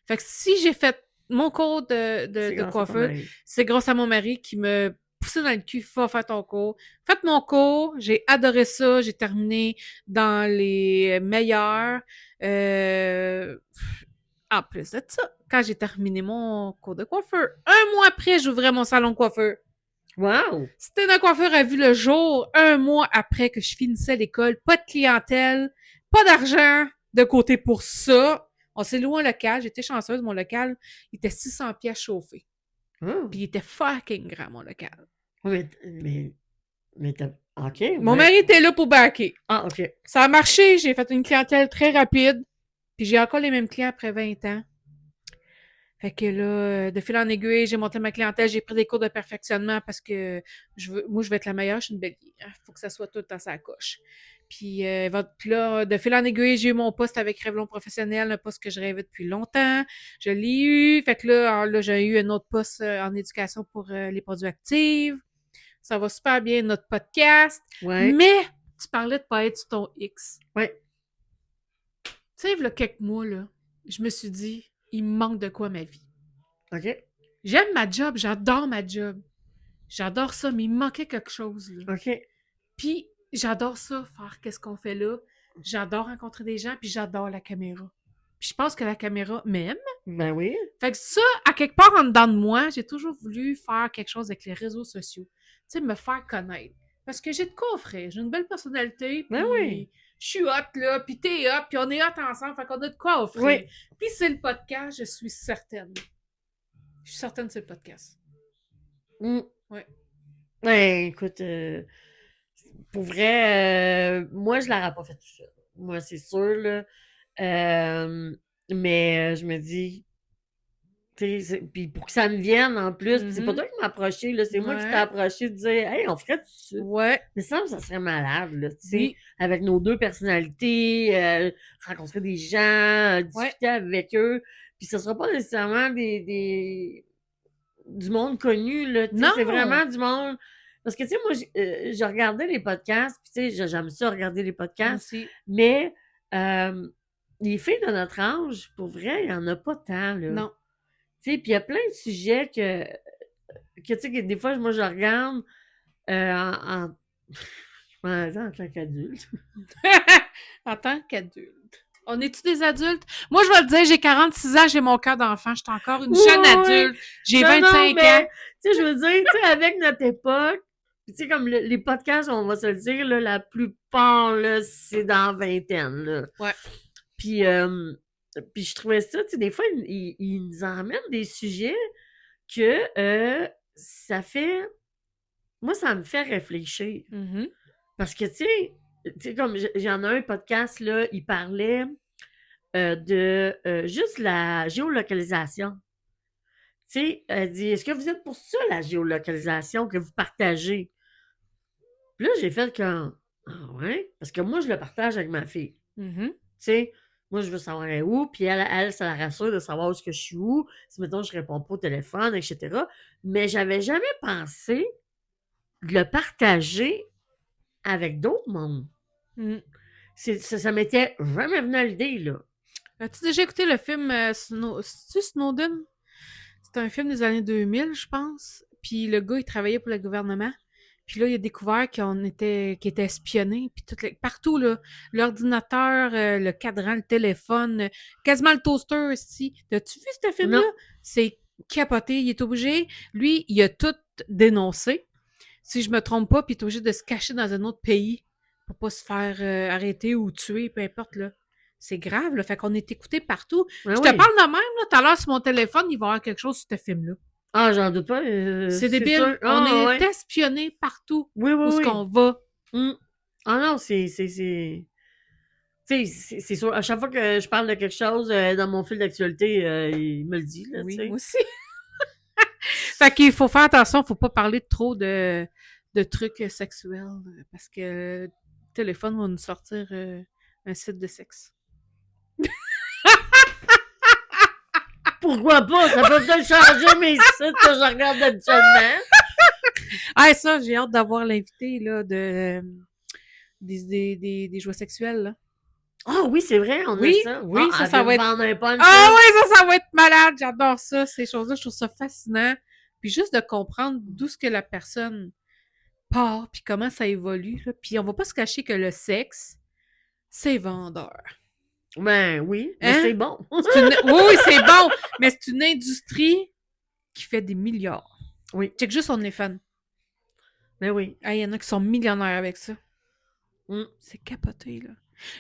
S1: Fait que si j'ai fait mon cours de coiffeur, c'est grâce à mon mari qui me poussé dans le cul, va faire ton cours. Faites mon cours, j'ai adoré ça, j'ai terminé dans les meilleurs. En plus de ça, quand j'ai terminé mon cours de coiffeur, 1 mois après, j'ouvrais mon salon de coiffeur.
S2: Wow!
S1: C'était un coiffeur a vu le jour 1 mois après que je finissais l'école. Pas de clientèle, pas d'argent de côté pour ça. On s'est loué un local. J'étais chanceuse. Mon local, il était 600 pièces chauffé.
S2: Oh.
S1: Puis il était fucking grand, mon local.
S2: Mais t'as... OK.
S1: Mon mari était là pour backer.
S2: Ah, OK.
S1: Ça a marché. J'ai fait une clientèle très rapide. Puis j'ai encore les mêmes clients après 20 ans. Fait que là, de fil en aiguille, j'ai monté ma clientèle, j'ai pris des cours de perfectionnement parce que je veux être la meilleure, je suis une belle fille. Hein? Faut que ça soit tout dans sa coche. Puis là, de fil en aiguille, j'ai eu mon poste avec Revlon Professionnel, un poste que je rêvais depuis longtemps. Je l'ai eu. Fait que là, j'ai eu un autre poste en éducation pour les produits actifs. Ça va super bien, notre podcast.
S2: Ouais.
S1: Mais tu parlais de pas être sur ton X.
S2: Ouais.
S1: Tu sais, il y a quelques mois, là, je me suis dit, il me manque de quoi ma vie.
S2: OK.
S1: J'aime ma job, j'adore ma job. J'adore ça, mais il me manquait quelque chose, là.
S2: OK.
S1: Puis, j'adore ça, faire qu'est-ce qu'on fait là. J'adore rencontrer des gens, puis j'adore la caméra. Puis je pense que la caméra m'aime.
S2: Ben oui.
S1: Fait que ça, à quelque part en dedans de moi, j'ai toujours voulu faire quelque chose avec les réseaux sociaux. Tu sais, me faire connaître. Parce que j'ai de quoi offrir. J'ai une belle personnalité, puis
S2: Ben oui.
S1: je suis hot, là, puis t'es hot, puis on est hot ensemble, fait qu'on a de quoi offrir.
S2: Oui.
S1: Puis c'est le podcast, je suis certaine. Je suis certaine que c'est le podcast. Ouais.
S2: Ben, écoute, pour vrai, moi, je l'aurais pas fait tout seul. Moi, c'est sûr, là. Mais je me dis, tu sais, puis pour que ça me vienne en plus, c'est pas toi qui m'as approché, là, c'est moi qui t'ai approché de dire, hey, on ferait tout ça.
S1: Ouais.
S2: Mais ça serait malade, là, tu sais,
S1: Oui.
S2: avec nos deux personnalités, rencontrer des gens, discuter avec eux. Puis ce sera pas nécessairement du monde connu, là, tu sais, c'est vraiment du monde. Parce que, tu sais, moi, je regardais les podcasts, puis tu sais, j'aime ça regarder les podcasts, mais les filles de notre âge, pour vrai, il n'y en a pas tant, là.
S1: Non.
S2: Tu sais, puis il y a plein de sujets que tu sais, que des fois, moi, je regarde en tant qu'adulte.
S1: En tant qu'adulte. On est-tu des adultes? Moi, je vais le dire, j'ai 46 ans, j'ai mon cœur d'enfant, je suis encore une jeune adulte, j'ai 25 ans.
S2: Tu sais, je veux dire, tu sais, avec notre époque, tu sais, comme les podcasts, on va se le dire, là, la plupart, là, c'est dans vingtaine, là.
S1: Ouais.
S2: Puis je trouvais ça, tu sais, des fois, ils nous emmènent des sujets que ça fait... Moi, ça me fait réfléchir.
S1: Mm-hmm.
S2: Parce que, tu sais, comme j'en ai un podcast, là, il parlait de juste la géolocalisation. Tu sais, elle dit, est-ce que vous êtes pour ça, la géolocalisation que vous partagez? Puis là, j'ai fait comme, ah ouais? Parce que moi, je le partage avec ma fille.
S1: Mm-hmm.
S2: Tu sais, moi, je veux savoir elle est où, puis elle, ça la rassure de savoir où est-ce que je suis où, si, mettons, je réponds pas au téléphone, etc. Mais j'avais jamais pensé de le partager avec d'autres mondes.
S1: Mm.
S2: Ça m'était jamais venu à l'idée, là.
S1: As-tu déjà écouté le film c'est-tu Snowden? C'est un film des années 2000, je pense. Puis le gars, il travaillait pour le gouvernement. Puis là, il a découvert qu'il était espionné. Puis partout, là, l'ordinateur, le cadran, le téléphone, quasiment le toaster aussi. As-tu vu ce film-là?
S2: Non.
S1: C'est capoté. Il est obligé. Lui, il a tout dénoncé. Si je me trompe pas, puis il est obligé de se cacher dans un autre pays pour pas se faire arrêter ou tuer, peu importe, là. C'est grave, là. Fait qu'on est écouté partout. Je te parle de même, là. Tout à l'heure, sur mon téléphone, il va y avoir quelque chose sur ce film-là.
S2: Ah, j'en doute pas.
S1: C'est débile. On est espionné partout.
S2: Oui,
S1: où est-ce qu'on va.
S2: Ah non, c'est sûr. À chaque fois que je parle de quelque chose dans mon fil d'actualité, il me le dit. Là,
S1: oui, moi aussi. Fait qu'il faut faire attention, faut pas parler trop de trucs sexuels parce que le téléphone va nous sortir un site de sexe.
S2: Pourquoi pas? Ça peut peut-être changer mes sites que je regarde habituellement.
S1: Ah, ça, j'ai hâte d'avoir l'invité là, des jouets sexuels. Là.
S2: Ah oui, c'est vrai, on a ça.
S1: Oui, ça va être...
S2: Un punch,
S1: ah oui, ça va être malade. J'adore ça, ces choses-là. Je trouve ça fascinant. puis juste de comprendre d'où ce que la personne part, puis comment ça évolue, là. Puis on va pas se cacher que le sexe, c'est vendeur.
S2: Ben oui, mais
S1: Hein?
S2: c'est bon.
S1: Oui, c'est bon, mais c'est une industrie qui fait des milliards.
S2: Oui.
S1: Check juste on est fan.
S2: Ben oui.
S1: Il y en a qui sont millionnaires avec ça. C'est capoté, là.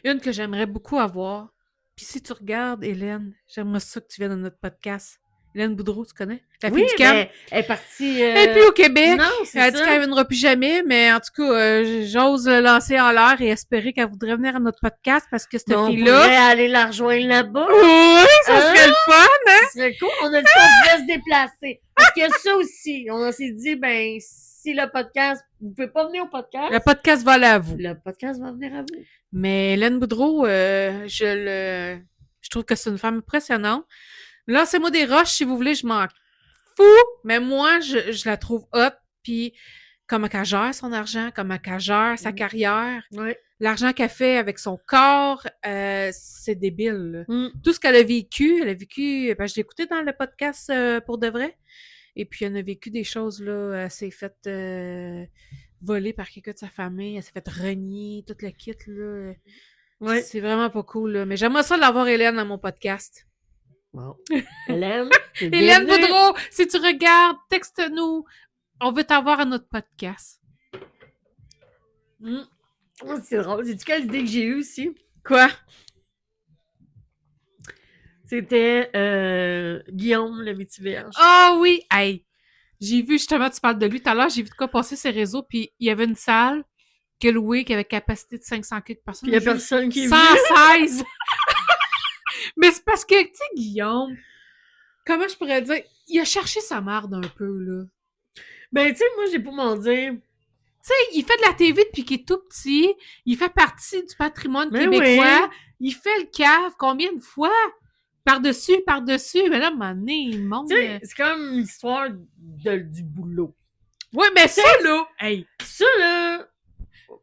S1: Une que j'aimerais beaucoup avoir, puis si tu regardes, Hélène, j'aimerais ça que tu viennes dans notre podcast. Hélène Boudreau, tu connais? La fille
S2: Oui,
S1: du camp.
S2: mais elle est partie...
S1: Elle est plus au Québec.
S2: Non, c'est
S1: Elle a dit
S2: ça.
S1: qu'elle reviendra plus jamais, mais en tout cas, j'ose le lancer en l'air et espérer qu'elle voudrait venir à notre podcast parce que cette
S2: On
S1: fille-là...
S2: pourrait aller la rejoindre là-bas.
S1: Oui, ça serait le fun, hein?
S2: Ce serait cool. On a dit qu'on pouvait se déplacer. Parce qu'il y a ça aussi. On s'est dit, ben, si le podcast... Vous pouvez pas venir au podcast.
S1: Le podcast va aller à vous.
S2: Le podcast va venir à vous.
S1: Mais Hélène Boudreau, je trouve que c'est une femme impressionnante. Lancez-moi des roches si vous voulez, je m'en fous. Mais moi, je la trouve hot. Puis comment qu'elle gère son argent, comment qu'elle gère sa carrière.
S2: Ouais.
S1: L'argent qu'elle fait avec son corps, c'est débile.
S2: Mm.
S1: Tout ce qu'elle a vécu, ben, je l'ai écouté dans le podcast pour de vrai. Et puis, elle a vécu des choses, là. Elle s'est faite voler par quelqu'un de sa famille. Elle s'est faite renier, tout le kit, là.
S2: Ouais.
S1: C'est vraiment pas cool, là. Mais j'aimerais ça d'avoir Hélène dans mon podcast.
S2: Bon. Hélène, t'es
S1: Hélène
S2: bienvenue.
S1: Boudreau, si tu regardes, texte-nous. On veut t'avoir à notre podcast.
S2: Oh, c'est drôle. Sais-tu quelle idée que j'ai eue aussi?
S1: Quoi?
S2: C'était Guillaume, le métier-vierge.
S1: Ah oui! Hey! J'ai vu, justement, tu parles de lui tout à l'heure, j'ai vu de quoi passer ses réseaux, puis il y avait une salle que louée qui avait capacité de 500 quelques personnes.
S2: Puis il y a personne qui est venu.
S1: 116! Mais c'est parce que, tu sais, Guillaume, comment je pourrais dire? Il a cherché sa marde un peu, là.
S2: Ben, tu sais, moi, j'ai pas m'en dire.
S1: Tu sais, il fait de la TV depuis qu'il est tout petit, il fait partie du patrimoine
S2: Mais
S1: québécois, il fait le cave combien de fois? Par-dessus, mais là, à un moment donné, il monte.
S2: Tu sais, c'est comme une histoire du boulot.
S1: Ouais, mais ça, là, hey!
S2: Ça, là,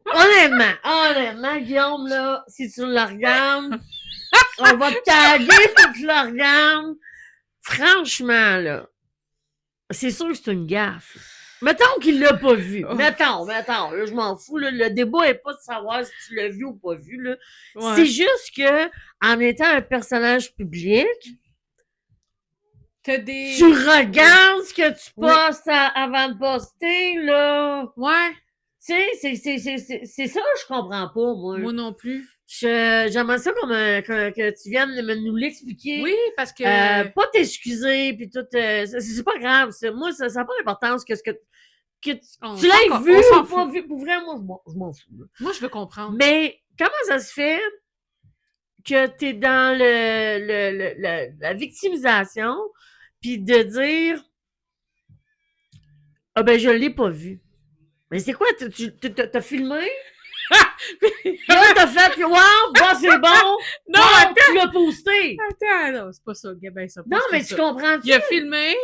S2: honnêtement, Guillaume, là, si tu le regardes, on va te taguer pour que tu le regardes. Franchement, là, c'est sûr que c'est une gaffe. Mettons qu'il l'a pas vu.
S1: Oh.
S2: Mettons, là, je m'en fous, là. Le débat est pas de savoir si tu l'as vu ou pas vu, là.
S1: Ouais.
S2: C'est juste que, en étant un personnage public,
S1: T'as des...
S2: tu regardes ce que tu
S1: Oui.
S2: postes avant de poster, là.
S1: Ouais,
S2: Tu sais, c'est ça que je comprends pas, moi.
S1: moi non plus.
S2: J'aimerais ça que tu viennes nous l'expliquer.
S1: Oui, parce que...
S2: Pas t'excuser, puis tout. C'est pas grave. Moi, ça n'a pas d'importance que tu l'aies vu ou pas vu. Pour vrai, moi, je m'en fous. Là.
S1: Moi, je veux comprendre.
S2: Mais comment ça se fait que t'es dans la victimisation, puis de dire « Ah ben, je l'ai pas vu. » Mais c'est quoi? T'as filmé? Là, t'as fait « Wow, bah, c'est bon! »
S1: Non,
S2: Wow, tu l'as posté!
S1: Attends, non, c'est pas ça, Gabin, ça.
S2: Non, mais tu comprends.
S1: Il a filmé.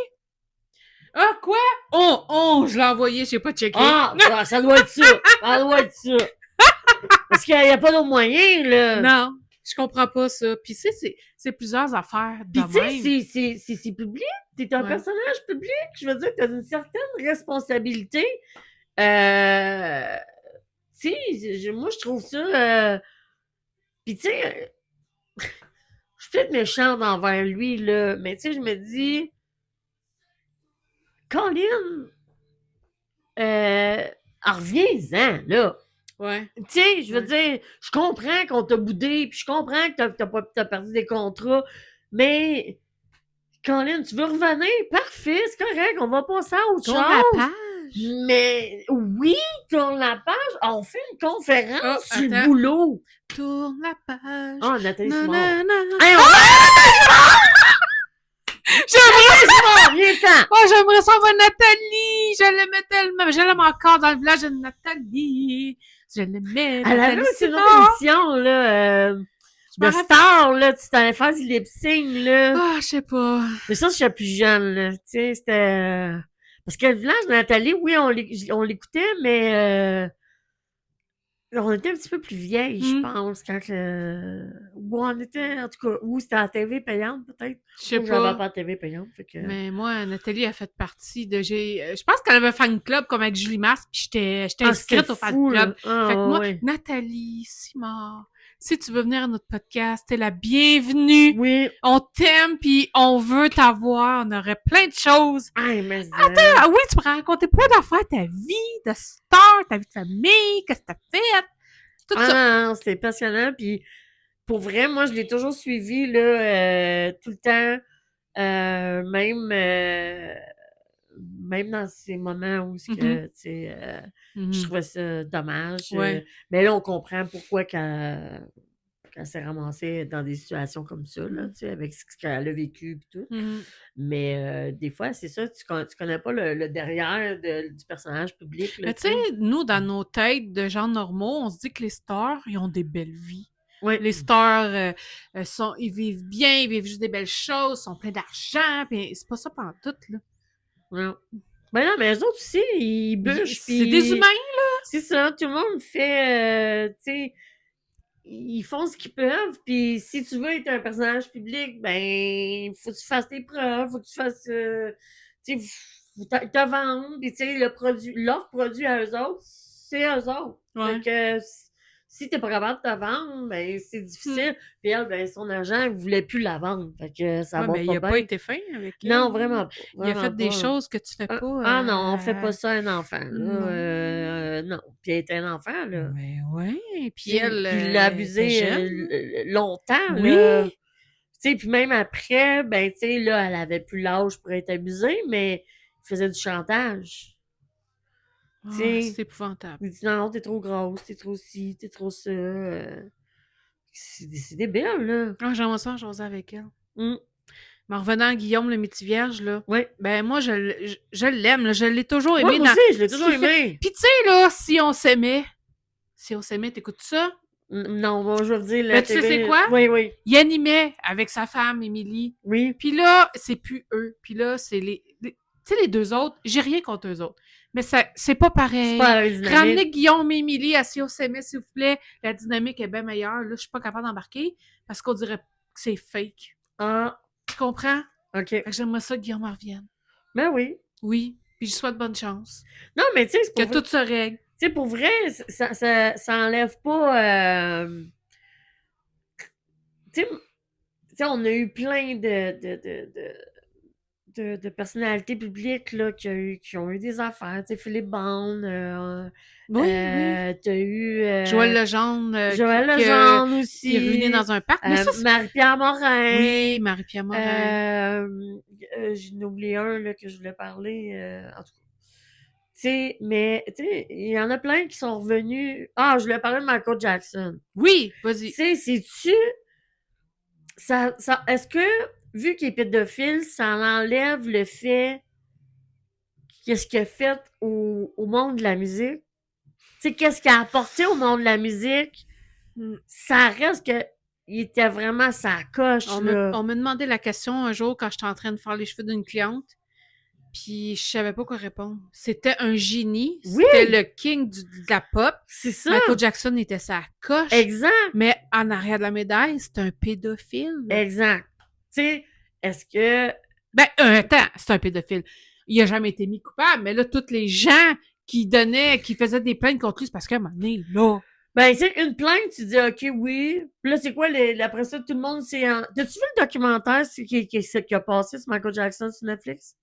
S1: Ah, quoi? Je l'ai envoyé, j'ai pas checké.
S2: Ah, ça doit être ça. Ça doit être ça. Parce qu'il n'y a pas d'autre moyen, là.
S1: Non, je comprends pas ça. Puis c'est plusieurs affaires de
S2: Puis tu
S1: même.
S2: sais, c'est public. T'es un
S1: Ouais.
S2: personnage public. Je veux dire, t'as une certaine responsabilité. Tu sais, moi, je trouve ça... Puis tu sais, je suis peut-être méchante envers lui, là. Mais tu sais, je me dis... Colin, reviens-en, là.
S1: Ouais.
S2: Tu sais, je veux dire, je comprends qu'on t'a boudé, puis je comprends que t'as perdu des contrats, mais Colin, tu veux revenir? Parfait, c'est correct, on va passer à autre
S1: Tourne la
S2: chose.
S1: page.
S2: Mais oui, tourne la page, on fait une conférence sur le
S1: attends.
S2: boulot.
S1: Tourne la page.
S2: Ah, Nathalie
S1: Non,
S2: Simard.
S1: non, non.
S2: Hey,
S1: J'aimerais ça voir Nathalie! Je l'aimais tellement. Je l'aime encore dans le village de Nathalie. Je l'aimais.
S2: Elle avait aussi une autre
S1: Simard.
S2: émission, là, de
S1: me
S2: star, là, tu t'allais faire du lip-sync, là.
S1: Ah, je sais pas.
S2: Mais ça, j'étais plus jeune, là. Tu sais, c'était... Parce que le village de Nathalie, oui, on l'écoutait, mais... On était un petit peu plus vieilles, je
S1: Hmm.
S2: pense, quand ou on était, en tout cas, ou c'était à la TV payante, peut-être.
S1: Je sais
S2: Moi, j'avais
S1: pas.
S2: pas la TV payante, fait que...
S1: Mais moi, Nathalie a fait partie de... Je pense qu'elle avait un fan club comme avec Julie Masse, puis j'étais
S2: Ah, c'était
S1: inscrite au fan
S2: fou,
S1: club.
S2: là. Ah,
S1: Fait que moi,
S2: ouais, ouais.
S1: Nathalie, Simard, si tu veux venir à notre podcast, t'es la bienvenue.
S2: Oui.
S1: On t'aime, puis on veut t'avoir. On aurait plein de choses.
S2: Ah, mais...
S1: Ah oui, tu pourrais raconter plein d'affaires, ta vie de star, ta vie de famille, qu'est-ce que t'as fait, tout ça.
S2: Ah, c'était passionnant, puis pour vrai, moi, je l'ai toujours suivi, là, tout le temps, même... même dans ces moments où ce
S1: Mhm.
S2: que, tu sais, je
S1: Mhm.
S2: trouvais ça dommage.
S1: Ouais.
S2: Mais là, on comprend pourquoi qu'elle s'est ramassée dans des situations comme ça, là, tu sais, avec ce qu'elle a vécu et tout.
S1: Mhm.
S2: Mais des fois, c'est ça, tu connais pas le derrière du personnage public, là,
S1: Mais
S2: tu
S1: tu sais,
S2: sais.
S1: nous, dans nos têtes de gens normaux, on se dit que les stars, ils ont des belles vies.
S2: Oui.
S1: Les stars, ils vivent bien, ils vivent juste des belles choses, sont pleins d'argent, puis c'est pas ça pantoute, là.
S2: Non. Ben non, mais eux autres aussi, ils bûchent,
S1: C'est des humains.
S2: puis c'est ça, tout le monde fait, tu sais, ils font ce qu'ils peuvent, puis si tu veux être un personnage public, ben, faut que tu fasses tes preuves, faut que tu fasses, tu sais, faut te vendre, puis tu sais, leur produit à eux autres, c'est eux autres. Fait
S1: Ouais.
S2: que si t'es pas capable de te vendre, ben, c'est difficile. Puis elle, ben, son agent, il voulait plus la vendre, fait que ça
S1: Ouais,
S2: va
S1: mais il
S2: pas
S1: a pas
S2: bien.
S1: été fin avec elle.
S2: Non, vraiment pas,
S1: Il a fait
S2: vraiment
S1: des
S2: pas.
S1: choses que tu fais pas.
S2: Ah non, on fait pas ça à un enfant, là.
S1: Non.
S2: Non. Puis elle était un enfant, là.
S1: Mais ouais. Puis
S2: Puis
S1: elle
S2: il l'a
S1: était
S2: abusé
S1: jeune.
S2: longtemps,
S1: Oui.
S2: là. Tu sais, puis même après, ben, tu sais, là, elle avait plus l'âge pour être abusée, mais il faisait du chantage. Tu
S1: Ah,
S2: sais,
S1: c'est épouvantable.
S2: il dit non, t'es trop grosse, t'es trop ci, t'es trop ça. C'est débile, là.
S1: Ah, j'aimerais ça jaser avec elle.
S2: Hum.
S1: Mais en revenant à Guillaume le Métivierge, là,
S2: Ouais.
S1: ben moi, je l'aime, là, je l'ai toujours
S2: Ouais,
S1: aimé
S2: moi
S1: dans
S2: aussi, je l'ai
S1: ce
S2: toujours
S1: qu'il fait.
S2: aimé.
S1: Puis tu sais, là, si on s'aimait, t'écoutes ça?
S2: Non, bon, je veux dire, la
S1: Ben tu sais c'est
S2: TV.
S1: quoi?
S2: Oui, oui.
S1: Il animait avec sa femme, Émilie.
S2: Oui.
S1: Puis là, c'est plus eux. Puis là, c'est tu sais, les deux autres, j'ai rien contre eux autres. Mais c'est pas
S2: C'est pas
S1: pareil.
S2: la dynamique.
S1: Ramenez Guillaume et Émilie à Si on s'aimait, s'il vous plaît. La dynamique est bien meilleure. Là, je suis pas capable d'embarquer parce qu'on dirait que c'est fake.
S2: Ah,
S1: Tu comprends?
S2: OK.
S1: Fait que j'aimerais ça que Guillaume revienne.
S2: Ben oui.
S1: Oui. Puis je souhaite bonne chance.
S2: Non, mais tu sais, c'est
S1: Que
S2: pour vrai.
S1: tout se règle.
S2: Tu sais, pour vrai, ça enlève pas. Tu sais, on a eu plein de personnalités publiques là, qui ont eu des affaires. Tu sais, Philippe Bond,
S1: Oui.
S2: t'as eu
S1: Joël Legendre,
S2: Joël
S1: qui
S2: Legendre
S1: est ruiné
S2: aussi,
S1: dans un parc. Mais ça,
S2: Marie-Pierre Morin.
S1: oui, Marie-Pierre Morin.
S2: J'en ai oublié un là, que je voulais parler. En tout cas. Tu sais, mais tu sais, il y en a plein qui sont revenus. Ah, je voulais parler de Michael Jackson.
S1: Oui,
S2: Tu
S1: vas-y.
S2: sais, c'est-tu. Est-ce que, vu qu'il est pédophile, ça enlève le fait qu'est-ce qu'il a fait au monde de la musique? Tu sais, qu'est-ce qu'il a apporté au monde de la musique? Ça reste que il était vraiment sa coche,
S1: On
S2: là.
S1: me demandait la question un jour quand j'étais en train de faire les cheveux d'une cliente, puis je savais pas quoi répondre. C'était un génie,
S2: Oui!
S1: c'était le king de la pop.
S2: C'est ça!
S1: Michael Jackson était sa coche,
S2: Exact!
S1: mais en arrière de la médaille, c'est un pédophile.
S2: Exact. Tu sais, est-ce que...
S1: Ben, attends, c'est un pédophile. Il a jamais été mis coupable, mais là, tous les gens qui faisaient des plaintes contre lui, c'est parce qu'à un moment donné, là...
S2: Ben, tu sais, une plainte, tu dis, OK, oui. Puis là, c'est quoi, après ça, tout le monde, c'est en... T'as-tu vu le documentaire qui a passé sur Michael Jackson sur Netflix?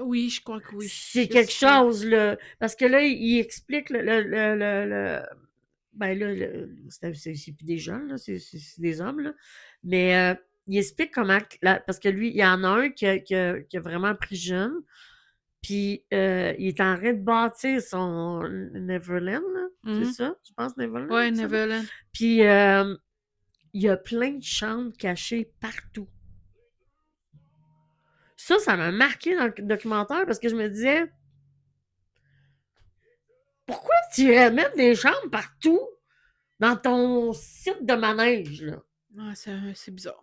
S1: Oui, je crois que oui.
S2: C'est quelque chose, là. Parce que là, il explique ben là, c'est plus des jeunes, là, c'est des hommes, là. Mais il explique comment... parce que lui, il y en a un qui a vraiment pris jeune. Puis il est en train de bâtir son Neverland, là. C'est ça? Je pense Neverland.
S1: Ouais, Neverland.
S2: Puis il y a plein de chambres cachées partout. Ça m'a marqué dans le documentaire parce que je me disais pourquoi tu irais mettre des chambres partout dans ton site de manège, là?
S1: Ouais, c'est bizarre.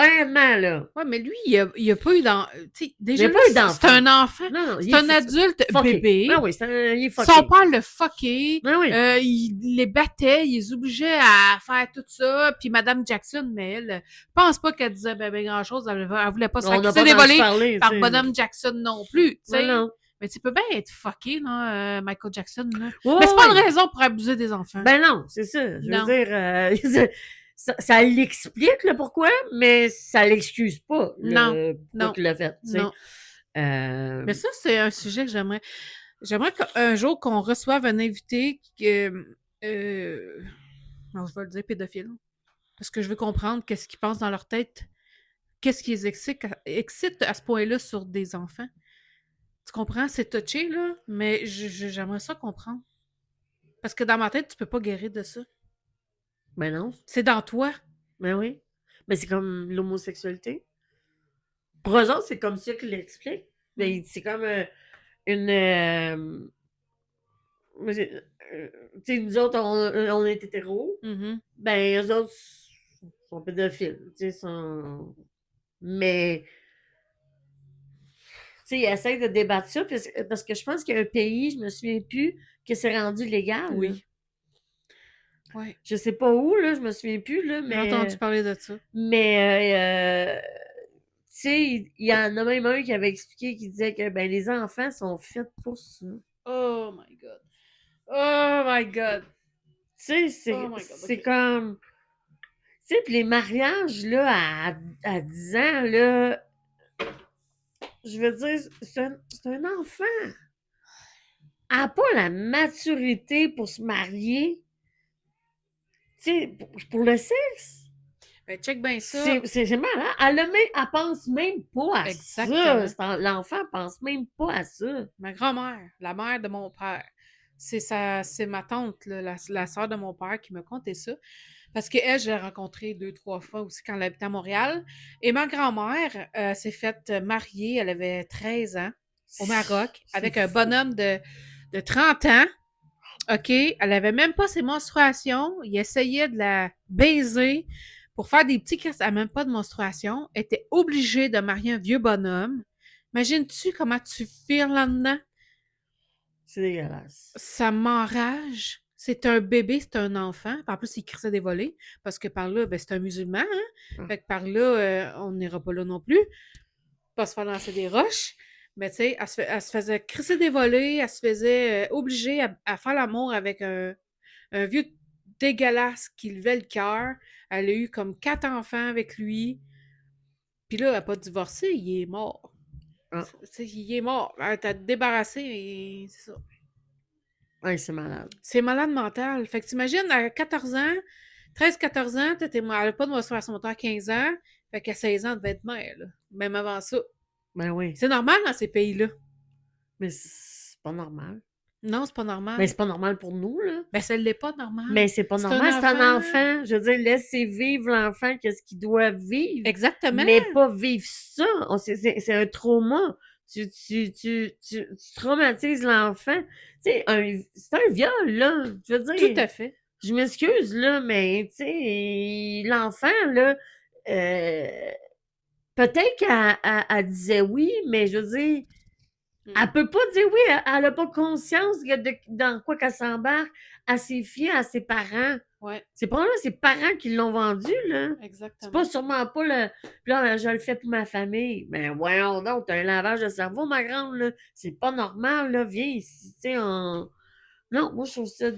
S2: Honnêtement, là.
S1: Ouais, mais lui, il a pas eu d'enfant. Tu sais, déjà,
S2: Il a
S1: là,
S2: pas eu d'enfant.
S1: c'est un enfant.
S2: Non,
S1: C'est un adulte
S2: fucké.
S1: bébé.
S2: Ah oui, il est fucké.
S1: Son père le fucké.
S2: Ah oui.
S1: Il les battait, il les obligeait à faire tout ça. Puis Madame Jackson, mais elle, je pense pas qu'elle disait ben grand-chose. Elle voulait pas se faire
S2: On n'a
S1: crisser
S2: pas
S1: des volets
S2: parler,
S1: par
S2: tu sais.
S1: Bonhomme Jackson non plus, tu sais.
S2: Non.
S1: Mais tu peux bien être fucké, là, Michael Jackson, là.
S2: Ouais,
S1: Mais c'est pas
S2: ouais.
S1: une raison pour abuser des enfants.
S2: Ben non, c'est ça. Je
S1: Non.
S2: veux dire, ça l'explique le pourquoi, mais ça l'excuse pas le pourquoi tu l'as fait, tu sais.
S1: Non. Mais ça, c'est un sujet que j'aimerais qu'un jour qu'on reçoive un invité non, je vais le dire pédophile. Parce que je veux comprendre qu'est-ce qu'ils pensent dans leur tête. Qu'est-ce qui les excite à ce point-là sur des enfants. Tu comprends? C'est touché, là, mais j'aimerais ça comprendre. Parce que dans ma tête, tu peux pas guérir de ça.
S2: Ben non.
S1: C'est dans toi.
S2: Ben oui. Mais c'est comme l'homosexualité. Pour eux autres, c'est comme ça qu'ils l'expliquent. Ben, c'est comme une... tu sais, nous autres, on est hétéros.
S1: Mm-hmm.
S2: Ben, eux autres sont pédophiles. Tu sais, mais... Tu sais, ils essayent de débattre ça parce que je pense qu'il y a un pays, je me souviens plus, que c'est rendu légal.
S1: Oui.
S2: Là.
S1: Ouais.
S2: Je sais pas où, là, je me souviens plus, là, mais...
S1: J'ai entendu parler de ça.
S2: Mais, tu sais, il y en a même un qui avait expliqué, qui disait que ben, les enfants sont faits pour ça.
S1: Oh my God. Oh my God.
S2: Tu sais, c'est comme... Tu sais, puis les mariages, là, à 10 ans, là, je veux dire, c'est un enfant. Elle n'a pas la maturité pour se marier. Tu sais, pour le sexe.
S1: Ben, check bien ça.
S2: C'est malade. Elle pense même pas à ça. L'enfant pense même pas à ça.
S1: Ma grand-mère, la mère de mon père, c'est ma tante, là, la sœur de mon père qui me contait ça. Parce qu'elle, je l'ai rencontrée 2-3 fois aussi quand elle habitait à Montréal. Et ma grand-mère s'est faite marier, elle avait 13 ans, au Maroc, avec un bonhomme de 30 ans. OK? Elle avait même pas ses menstruations. Il essayait de la baiser pour faire des petits crisses. Elle n'a même pas de menstruation. Elle était obligée de marier un vieux bonhomme. Imagines-tu comment tu files là-dedans?
S2: C'est dégueulasse.
S1: Ça m'enrage. C'est un bébé, c'est un enfant. En plus, il crissait des volets. Parce que par là, ben, c'est un musulman. Hein? Fait que par là, on n'ira pas là non plus. Pas se faire lancer des roches. Mais tu sais, elle se faisait crisser des volets. Elle se faisait obliger à faire l'amour avec un vieux dégueulasse qui levait le cœur. Elle a eu comme 4 enfants avec lui. Puis là, elle n'a pas divorcé, il est mort.
S2: Ah.
S1: Il est mort. Elle t'a débarrassé et c'est ça.
S2: Ouais, c'est malade.
S1: C'est malade mental. Fait que t'imagines, à 14 ans, 13-14 ans, elle n'a pas de menstruation à 15 ans. Fait qu'à 16 ans, elle devait être mère, là. Même avant ça.
S2: Ben oui.
S1: C'est normal dans ces pays-là.
S2: Mais c'est pas normal.
S1: Non, c'est pas normal.
S2: Mais c'est pas normal pour nous, là.
S1: Ben, ça l'est pas normal.
S2: Mais c'est pas normal, c'est un enfant. Je veux dire, laissez vivre l'enfant qu'est-ce qu'il doit vivre.
S1: Exactement.
S2: Mais pas vivre ça. C'est un trauma. Tu traumatises l'enfant. Tu sais, c'est un viol, là. Je veux dire.
S1: Tout à fait.
S2: Je m'excuse, là, mais, tu sais, l'enfant, là, peut-être qu'elle disait oui, mais je veux dire, elle peut pas dire oui, elle a pas conscience dans quoi qu'elle s'embarque. Elle s'est fiée à ses parents.
S1: Ouais.
S2: C'est probablement ses parents qui l'ont vendu, là.
S1: Exactement.
S2: C'est pas sûrement pas le. Puis là, je le fais pour ma famille. Mais voyons donc, t'as un lavage de cerveau, ma grande, là. C'est pas normal, là. Viens ici, tu sais, Non, moi, je trouve ça,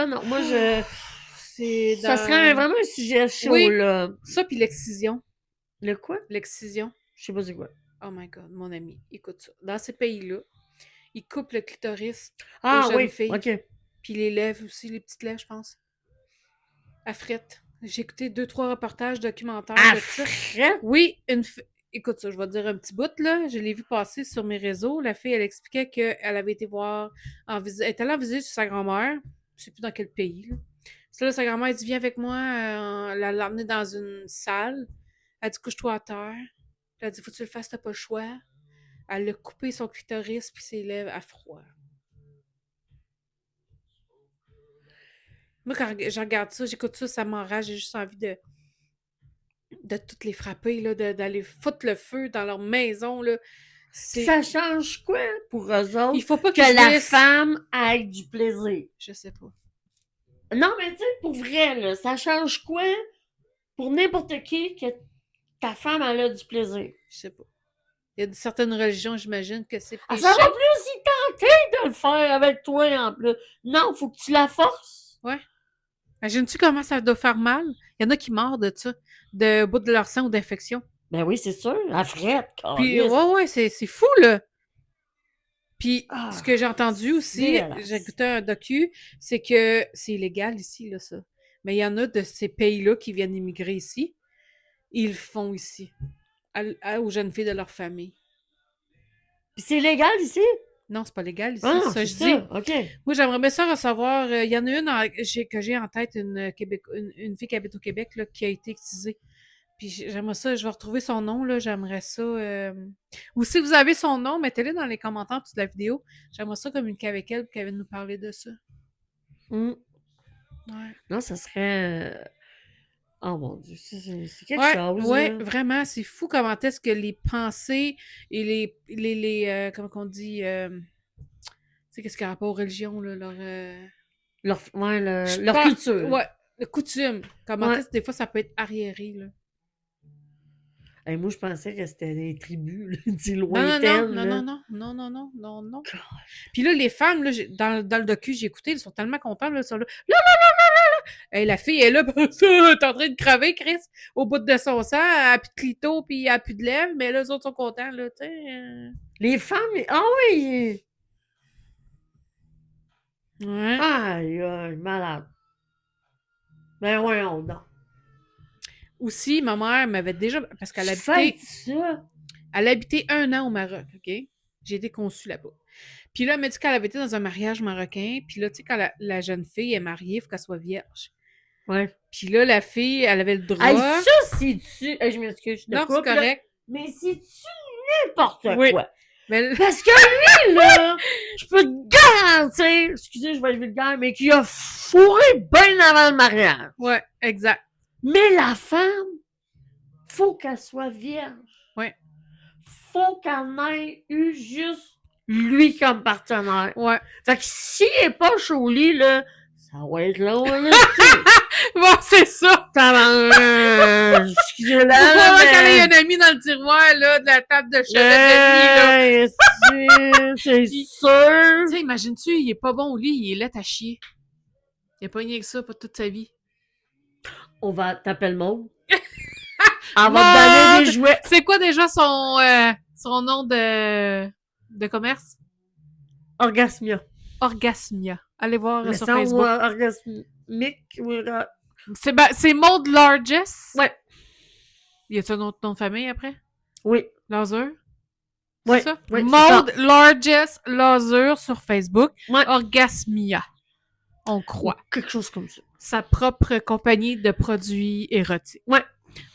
S2: non. Moi, ça serait vraiment un sujet chaud,
S1: oui,
S2: là.
S1: Ça, puis l'excision.
S2: Le quoi?
S1: L'excision.
S2: Je sais pas c'est quoi.
S1: Oh my God, mon ami, écoute ça. Dans ces pays-là, ils coupent le clitoris
S2: aux
S1: jeunes filles.
S2: OK.
S1: Puis les lèvres aussi, les petites lèvres, je pense. À frette. J'ai écouté 2-3 reportages documentaires
S2: à
S1: de ça.
S2: Frette?
S1: Oui, écoute ça, je vais te dire un petit bout, là. Je l'ai vu passer sur mes réseaux. La fille, elle expliquait qu'elle avait été voir elle est allée en visite chez sa grand-mère. Je sais plus dans quel pays, là. C'est là, sa grand-mère, elle dit, viens avec moi. Elle l'a emmenée dans une salle. Elle dit, couche-toi à terre. Elle a dit, faut que tu le fasses, t'as pas le choix. Elle a coupé son clitoris puis ses lèvres à froid. Moi, quand je regarde ça, j'écoute ça, ça m'enrage, j'ai juste envie de de toutes les frapper, là, d'aller foutre le feu dans leur maison, là.
S2: Ça change quoi pour eux
S1: Il
S2: autres
S1: faut pas
S2: que
S1: qu'ils
S2: la
S1: jouissent.
S2: femme ait du plaisir?
S1: Je sais pas.
S2: Non, mais tu sais, pour vrai, là, ça change quoi pour n'importe qui que ta femme, elle a du plaisir?
S1: Je sais pas. Il y a certaines religions, j'imagine, que c'est
S2: Ah,
S1: péché.
S2: ça va plus y tenter de le faire avec toi, en plus. Non, faut que tu la forces.
S1: Ouais. Imagines-tu comment ça doit faire mal? Il y en a qui meurent de ça, de bout de leur sang ou d'infection.
S2: Ben oui, c'est sûr. La frette,
S1: Puis,
S2: câlisse.
S1: ouais, c'est fou, là. Puis,
S2: Ah,
S1: ce que j'ai entendu aussi,
S2: dégueulasse.
S1: j'ai écouté un docu, c'est que c'est illégal ici, là, ça. Mais il y en a de ces pays-là qui viennent immigrer ici. Ils le font ici. Aux jeunes filles de leur famille.
S2: Puis c'est légal ici?
S1: Non, c'est pas légal ici,
S2: Ah,
S1: ça
S2: c'est
S1: je dis.
S2: ça. OK.
S1: Moi, j'aimerais bien ça recevoir. Il y en a une que j'ai en tête, une fille qui habite au Québec, là, qui a été excisée. Puis j'aimerais ça, je vais retrouver son nom, là. J'aimerais ça. Ou si vous avez son nom, mettez-le dans les commentaires de la vidéo. J'aimerais ça communiquer avec elle pour qu'elle vienne nous parler de ça.
S2: Mm.
S1: Ouais.
S2: Non, ça serait. Oh mon Dieu, c'est quelque
S1: Ouais,
S2: chose.
S1: ouais,
S2: là.
S1: vraiment, c'est fou comment est-ce que les pensées et les comment qu'on dit, tu sais, qu'est-ce qu'il y a rapport aux religions, là,
S2: Leur culture.
S1: Ouais, le coutume. Comment
S2: Ouais.
S1: est-ce que des fois ça peut être arriéré, là.
S2: Hey, moi, je pensais que c'était des tribus, là, dis
S1: Non,
S2: lointaines.
S1: non,
S2: là.
S1: non. Puis là, les femmes, là, dans le docu, j'ai écouté, elles sont tellement contentes, là, elles sont là, là. Hey, la fille est là, t'es en train de crever, Chris, au bout de son sang, elle a plus de clito, puis elle a plus de lèvres, mais là, les autres sont contents, là, tu sais.
S2: Les femmes. Ah oui!
S1: Ouais.
S2: Aïe, aïe, malade. Ben voyons donc.
S1: Aussi, ma mère m'avait déjà, parce qu'elle
S2: Faites
S1: habitait,
S2: ça.
S1: elle habitait 1 an au Maroc, OK? J'ai été conçue là-bas. Puis là, elle m'a dit qu'elle avait été dans un mariage marocain. Puis là, tu sais, quand la jeune fille est mariée, il faut qu'elle soit vierge.
S2: Ouais.
S1: Puis là, la fille, elle avait le droit.
S2: Hey, ça, c'est-tu. Hey, je m'excuse, je te
S1: Non,
S2: coupe,
S1: c'est
S2: là.
S1: correct.
S2: Mais c'est-tu n'importe
S1: Oui.
S2: quoi?
S1: Mais
S2: Parce que lui, là, je peux te garantir, excusez, je vais être vulgaire, mais qu'il a fourré bien avant le mariage.
S1: ouais, exact.
S2: Mais la femme, faut qu'elle soit vierge.
S1: Ouais.
S2: Faut qu'elle ait eu juste lui comme partenaire.
S1: Ouais.
S2: Fait que s'il est pas chaud au lit, là, ça va être long, là.
S1: Bon, c'est ça.
S2: Excusez-la,
S1: Faut
S2: là,
S1: voir qu'elle ait
S2: mais...
S1: un ami dans le tiroir, là, de la table de chevet de nuit, là.
S2: C'est sûr.
S1: Tu sais, imagines-tu, il est pas bon au lit, il est laid à chier. Il a pas rien que ça pour toute sa vie.
S2: On va t'appeler Maud. Elle va te donner des jouets.
S1: C'est quoi déjà son nom de commerce?
S2: Orgasmia.
S1: Orgasmia. Allez voir
S2: Le
S1: sur
S2: son
S1: Facebook.
S2: orgasmique.
S1: C'est Maud Largest?
S2: Ouais.
S1: Y a-t-il un autre nom de famille après?
S2: Oui.
S1: Lazur?
S2: Ouais.
S1: C'est ça?
S2: Oui,
S1: Maud Largest Lazur sur Facebook.
S2: Ouais.
S1: Orgasmia. On croit.
S2: Quelque chose comme ça.
S1: Sa propre compagnie de produits érotiques.
S2: Ouais.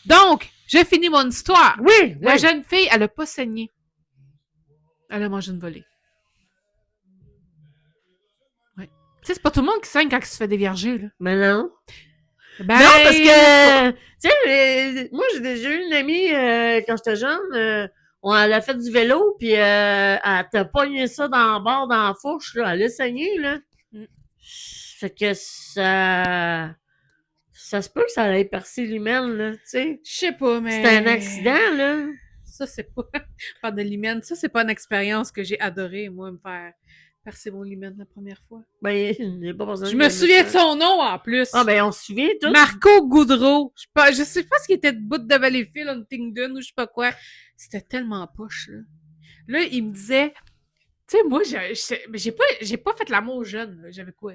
S1: Donc, j'ai fini mon histoire.
S2: Oui.
S1: La
S2: oui.
S1: jeune fille, elle a pas saigné. Elle a mangé une volée. Ouais. Tu sais, c'est pas tout le monde qui saigne quand il se fait dévierger, là.
S2: Mais non.
S1: Ben,
S2: Non, parce que, tu sais, moi, j'ai déjà eu une amie, quand j'étais jeune, elle a fait du vélo, puis elle t'a pogné ça dans le bord, dans la fourche, là. Elle a saigné, là.
S1: Mm.
S2: Fait que ça se peut que ça allait percer l'hymen, là, tu sais.
S1: Je sais pas, mais...
S2: C'était un accident, là.
S1: Ça, c'est pas... Pas de l'hymen. Ça, c'est pas une expérience que j'ai adorée, moi, me faire percer mon hymen la première fois.
S2: Ben, il n'y a pas besoin
S1: Je me souviens de son nom, en plus.
S2: Ah, ben, on se souvient, tout.
S1: Marco Goudreau. Je sais pas ce qu'il était debout de Valleyfield, Huntingdon, ou je sais pas quoi. C'était tellement poche, là. Là, il me disait... Tu sais, moi, j'ai pas fait l'amour jeune, là. J'avais quoi?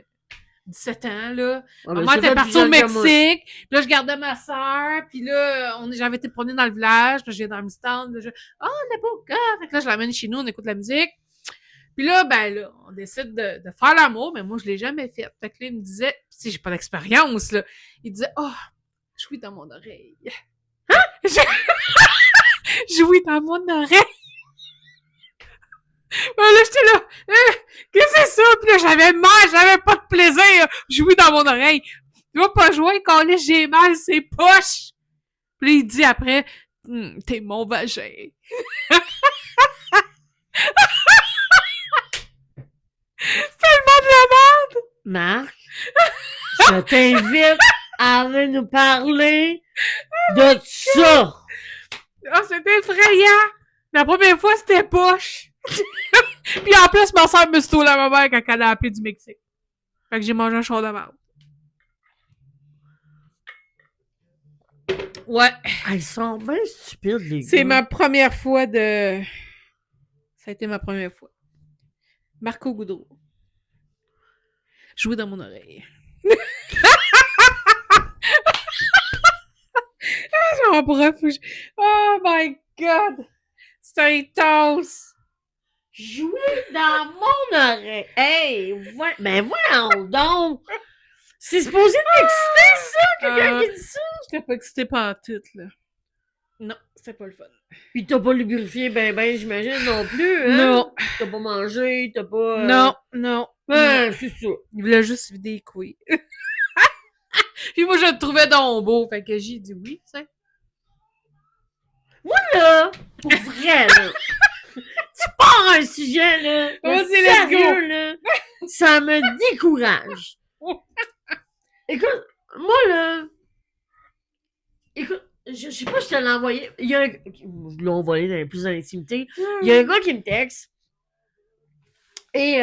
S1: 17 ans, là.
S2: Ah,
S1: Ma
S2: ben,
S1: mère
S2: j'ai
S1: était
S2: fait
S1: partie
S2: du
S1: au
S2: jeune comme moi.
S1: Mexique. Puis là, je gardais ma soeur. Puis là, j'avais été promener dans le village. Puis là, je viens dans le stand. Là, le beau gars. Fait que là, je l'amène chez nous. On écoute la musique. Puis là, ben là, on décide de faire l'amour. Mais moi, je l'ai jamais fait. Fait que là, il me disait... Tu sais, j'ai pas d'expérience, là. Il disait, oh, jouis dans mon oreille. Hein? Jouis dans mon oreille. Ben là, j'étais là, qu'est-ce que c'est ça? Puis là, j'avais mal, j'avais pas de plaisir. Jouer dans mon oreille. Tu vas pas jouer quand j'ai mal, c'est poche. Puis là, il dit après, t'es mon vagin. Tellement de la merde!
S2: Marc, je t'invite à venir nous parler de ça.
S1: Ah, c'était effrayant! La première fois, c'était poche. Puis en plus, ma soeur me stoule à ma mère quand elle a appelé du Mexique. Fait que j'ai mangé un chaud de merde. Ouais.
S2: Ils sont bien stupides, les gars.
S1: C'est ma première fois de... Ça a été ma première fois. Marco Goudreau. Jouer dans mon oreille. Genre, bref, oh my god! C'est un toast!
S2: Jouer dans mon oreille. Hey, mais voyons donc. C'est supposé t'exciter, ça, quelqu'un qui dit ça?
S1: J'étais pas excitée par tout, là. Non, c'était pas le fun.
S2: Puis t'as pas lubrifié ben, j'imagine, non plus, hein?
S1: Non.
S2: T'as pas mangé, t'as pas...
S1: Non.
S2: Ouais, c'est ça.
S1: Il voulait juste vider les couilles. Puis moi, je le trouvais donc beau, fait que j'ai dit oui, tu sais.
S2: Moi, là, pour vrai, là, tu pars un sujet, là,
S1: Vas-y, let's
S2: sérieux, là, ça me décourage. Écoute, moi, là, écoute, je sais pas, je te l'ai envoyé, il y a un... Je l'ai envoyé dans plus d'intimité. Il y a un gars qui me texte, et,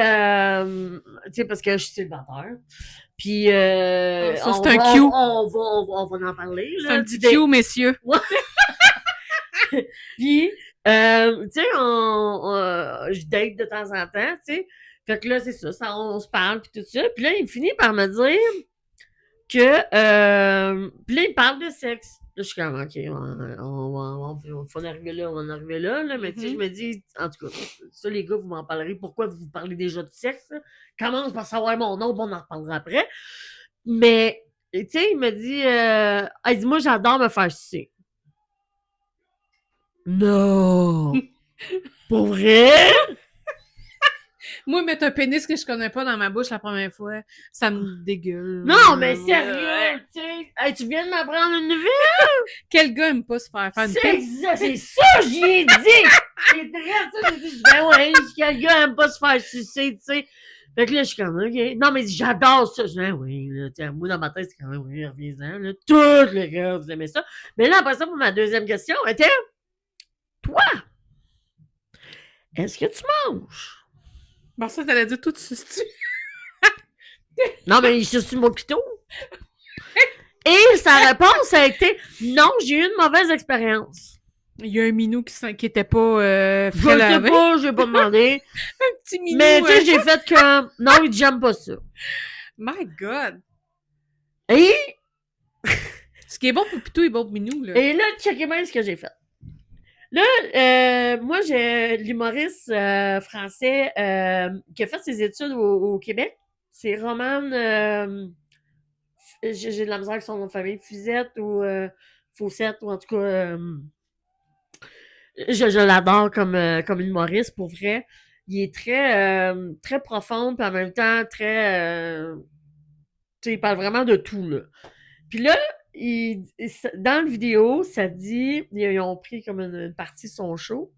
S2: tu sais, parce que je suis célibataire, puis,
S1: ça, c'est un cue.
S2: on va en parler, là.
S1: C'est un petit cue, messieurs.
S2: Puis, tu sais, je date de temps en temps, tu sais. Fait que là, c'est ça, on se parle, puis tout ça. Puis là, il finit par me dire que... puis là, il parle de sexe. Là, je suis comme, OK, on va en arriver là, mais tu sais, je me dis, en tout cas, ça, les gars, vous m'en parlerez. Pourquoi vous parlez déjà de sexe? Là? Commence par savoir mon nom, on en reparlera après. Mais, tu sais, il me dit, il dit, moi, j'adore me faire sucer. Non! Pour vrai?
S1: Moi, mettre un pénis que je connais pas dans ma bouche la première fois, ça me dégueule.
S2: Non, mais sérieux, tu sais. Hey, tu viens de m'apprendre une nouvelle?
S1: Quel gars aime pas se faire une pisse?
S2: C'est ça, j'y ai dit! C'est très ça, j'ai dit, ben ouais, quel gars aime pas se faire sucer, tu sais. Fait que là, je suis comme, OK. Non, mais j'adore ça. Je dis, oui, là, tu sais, moi, dans ma tête, c'est quand même, oui, reviens-en, là. Tous les gars, vous aimez ça. Mais là, après ça, pour ma deuxième question, était, toi, est-ce que tu manges?
S1: Bon, ça, t'allais dire tout de suite.
S2: Non, mais il suce mon pitou. Et sa réponse a été, non, j'ai eu une mauvaise expérience.
S1: Il y a un minou qui était pas
S2: Je sais pas, j'ai pas demandé.
S1: Un petit minou.
S2: Mais tu sais, j'ai fait que, non, j'aime pas ça.
S1: My God.
S2: Et...
S1: Ce qui est bon pour pitou est bon pour minou, là.
S2: Et là, checkez bien ce que j'ai fait. Là, moi, j'ai l'humoriste français qui a fait ses études au Québec. C'est Roman... j'ai de la misère avec son nom de famille. Fusette ou Faussette, ou en tout cas... je l'adore comme humoriste, pour vrai. Il est très profond, puis en même temps, très... tu sais, il parle vraiment de tout, là. Puis là, dans la vidéo, ça dit, ils ont pris comme une partie de son show,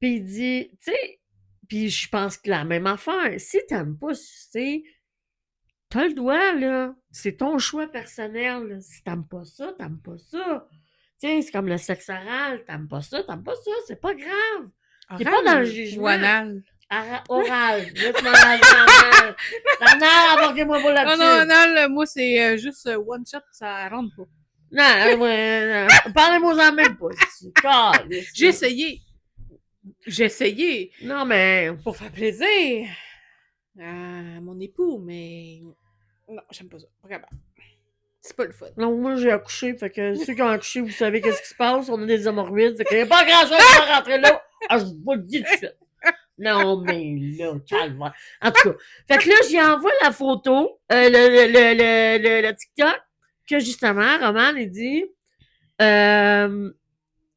S2: puis il dit, tu sais, puis je pense que la même affaire, si t'aimes pas sucer, t'as le droit, là, c'est ton choix personnel, là. Si t'aimes pas ça, t'aimes pas ça. Tu sais, c'est comme le sexe oral, t'aimes pas ça, c'est pas grave. T'es pas dans le jugement.
S1: Ou anal.
S2: Oral. Laisse-moi anal. Anal, apportez-moi pas là-dessus.
S1: Non, anal, moi, c'est juste one shot, ça rentre pas.
S2: Non. Parlez-moi en même pas.
S1: J'ai essayé.
S2: Non, mais...
S1: Pour faire plaisir à mon époux, mais... Non, j'aime pas ça. Pas capable. C'est pas le fun.
S2: Non, moi, j'ai accouché, fait que ceux qui ont accouché, vous savez qu'est-ce qui se passe. On a des hémorroïdes, fait qu'il n'y a pas grand-chose à rentrer là. Ah, je vous le dis tout de suite. Non, mais là, calme. En tout cas, fait que là, j'y envoie la photo, le TikTok, que justement, Roman, il dit,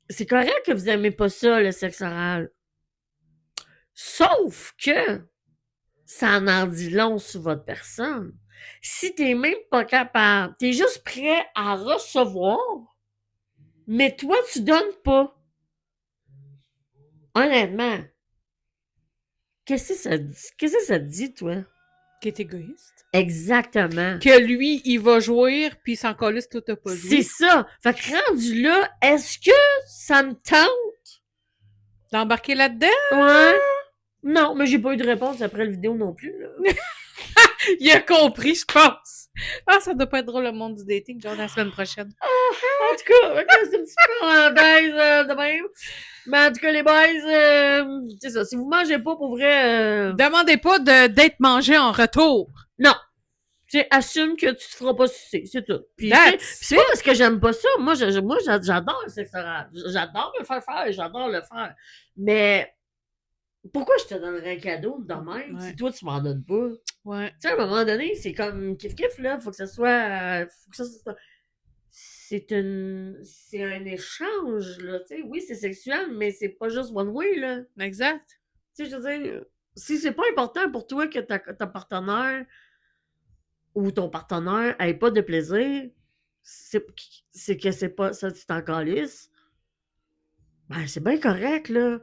S2: c'est correct que vous aimez pas ça, le sexe oral. Sauf que ça en dit long sur votre personne. Si t'es même pas capable, t'es juste prêt à recevoir, Mais toi, tu donnes pas. Honnêtement, qu'est-ce que ça te dit, toi?
S1: Qui est égoïste.
S2: Exactement.
S1: Que lui, il va jouir, puis il s'en calisse, toi, t'as pas
S2: C'est
S1: joué.
S2: ça. Fait que rendu là, est-ce que ça me tente?
S1: D'embarquer là-dedans?
S2: Ouais. Non, mais j'ai pas eu de réponse après la vidéo non plus, là.
S1: Il a compris, je pense. Ah, ça doit pas être drôle, le monde du dating, genre la semaine prochaine.
S2: En tout cas, c'est un petit peu en baise de même. Mais en tout cas, les boys, c'est ça. Si vous mangez pas pour vrai,
S1: Demandez pas d'être mangé en retour.
S2: non. Tu sais, assume que tu te feras pas sucer, c'est tout. Puis
S1: That's
S2: c'est pas parce que j'aime pas ça. Moi, j'adore le sexe oral. J'adore le faire, j'adore le faire. Mais pourquoi je te donnerais un cadeau de même si toi, tu m'en donnes pas?
S1: Ouais.
S2: Tu sais, à un moment donné, c'est comme kiff-kiff, là. Faut que ça soit... c'est un échange, là. Tu sais, oui, c'est sexuel, mais c'est pas juste one way, là.
S1: Exact.
S2: Tu sais, je veux dire, si c'est pas important pour toi que ta partenaire ou ton partenaire ait pas de plaisir, c'est que c'est pas ça, tu t'en calisses. Ben, c'est bien correct, là.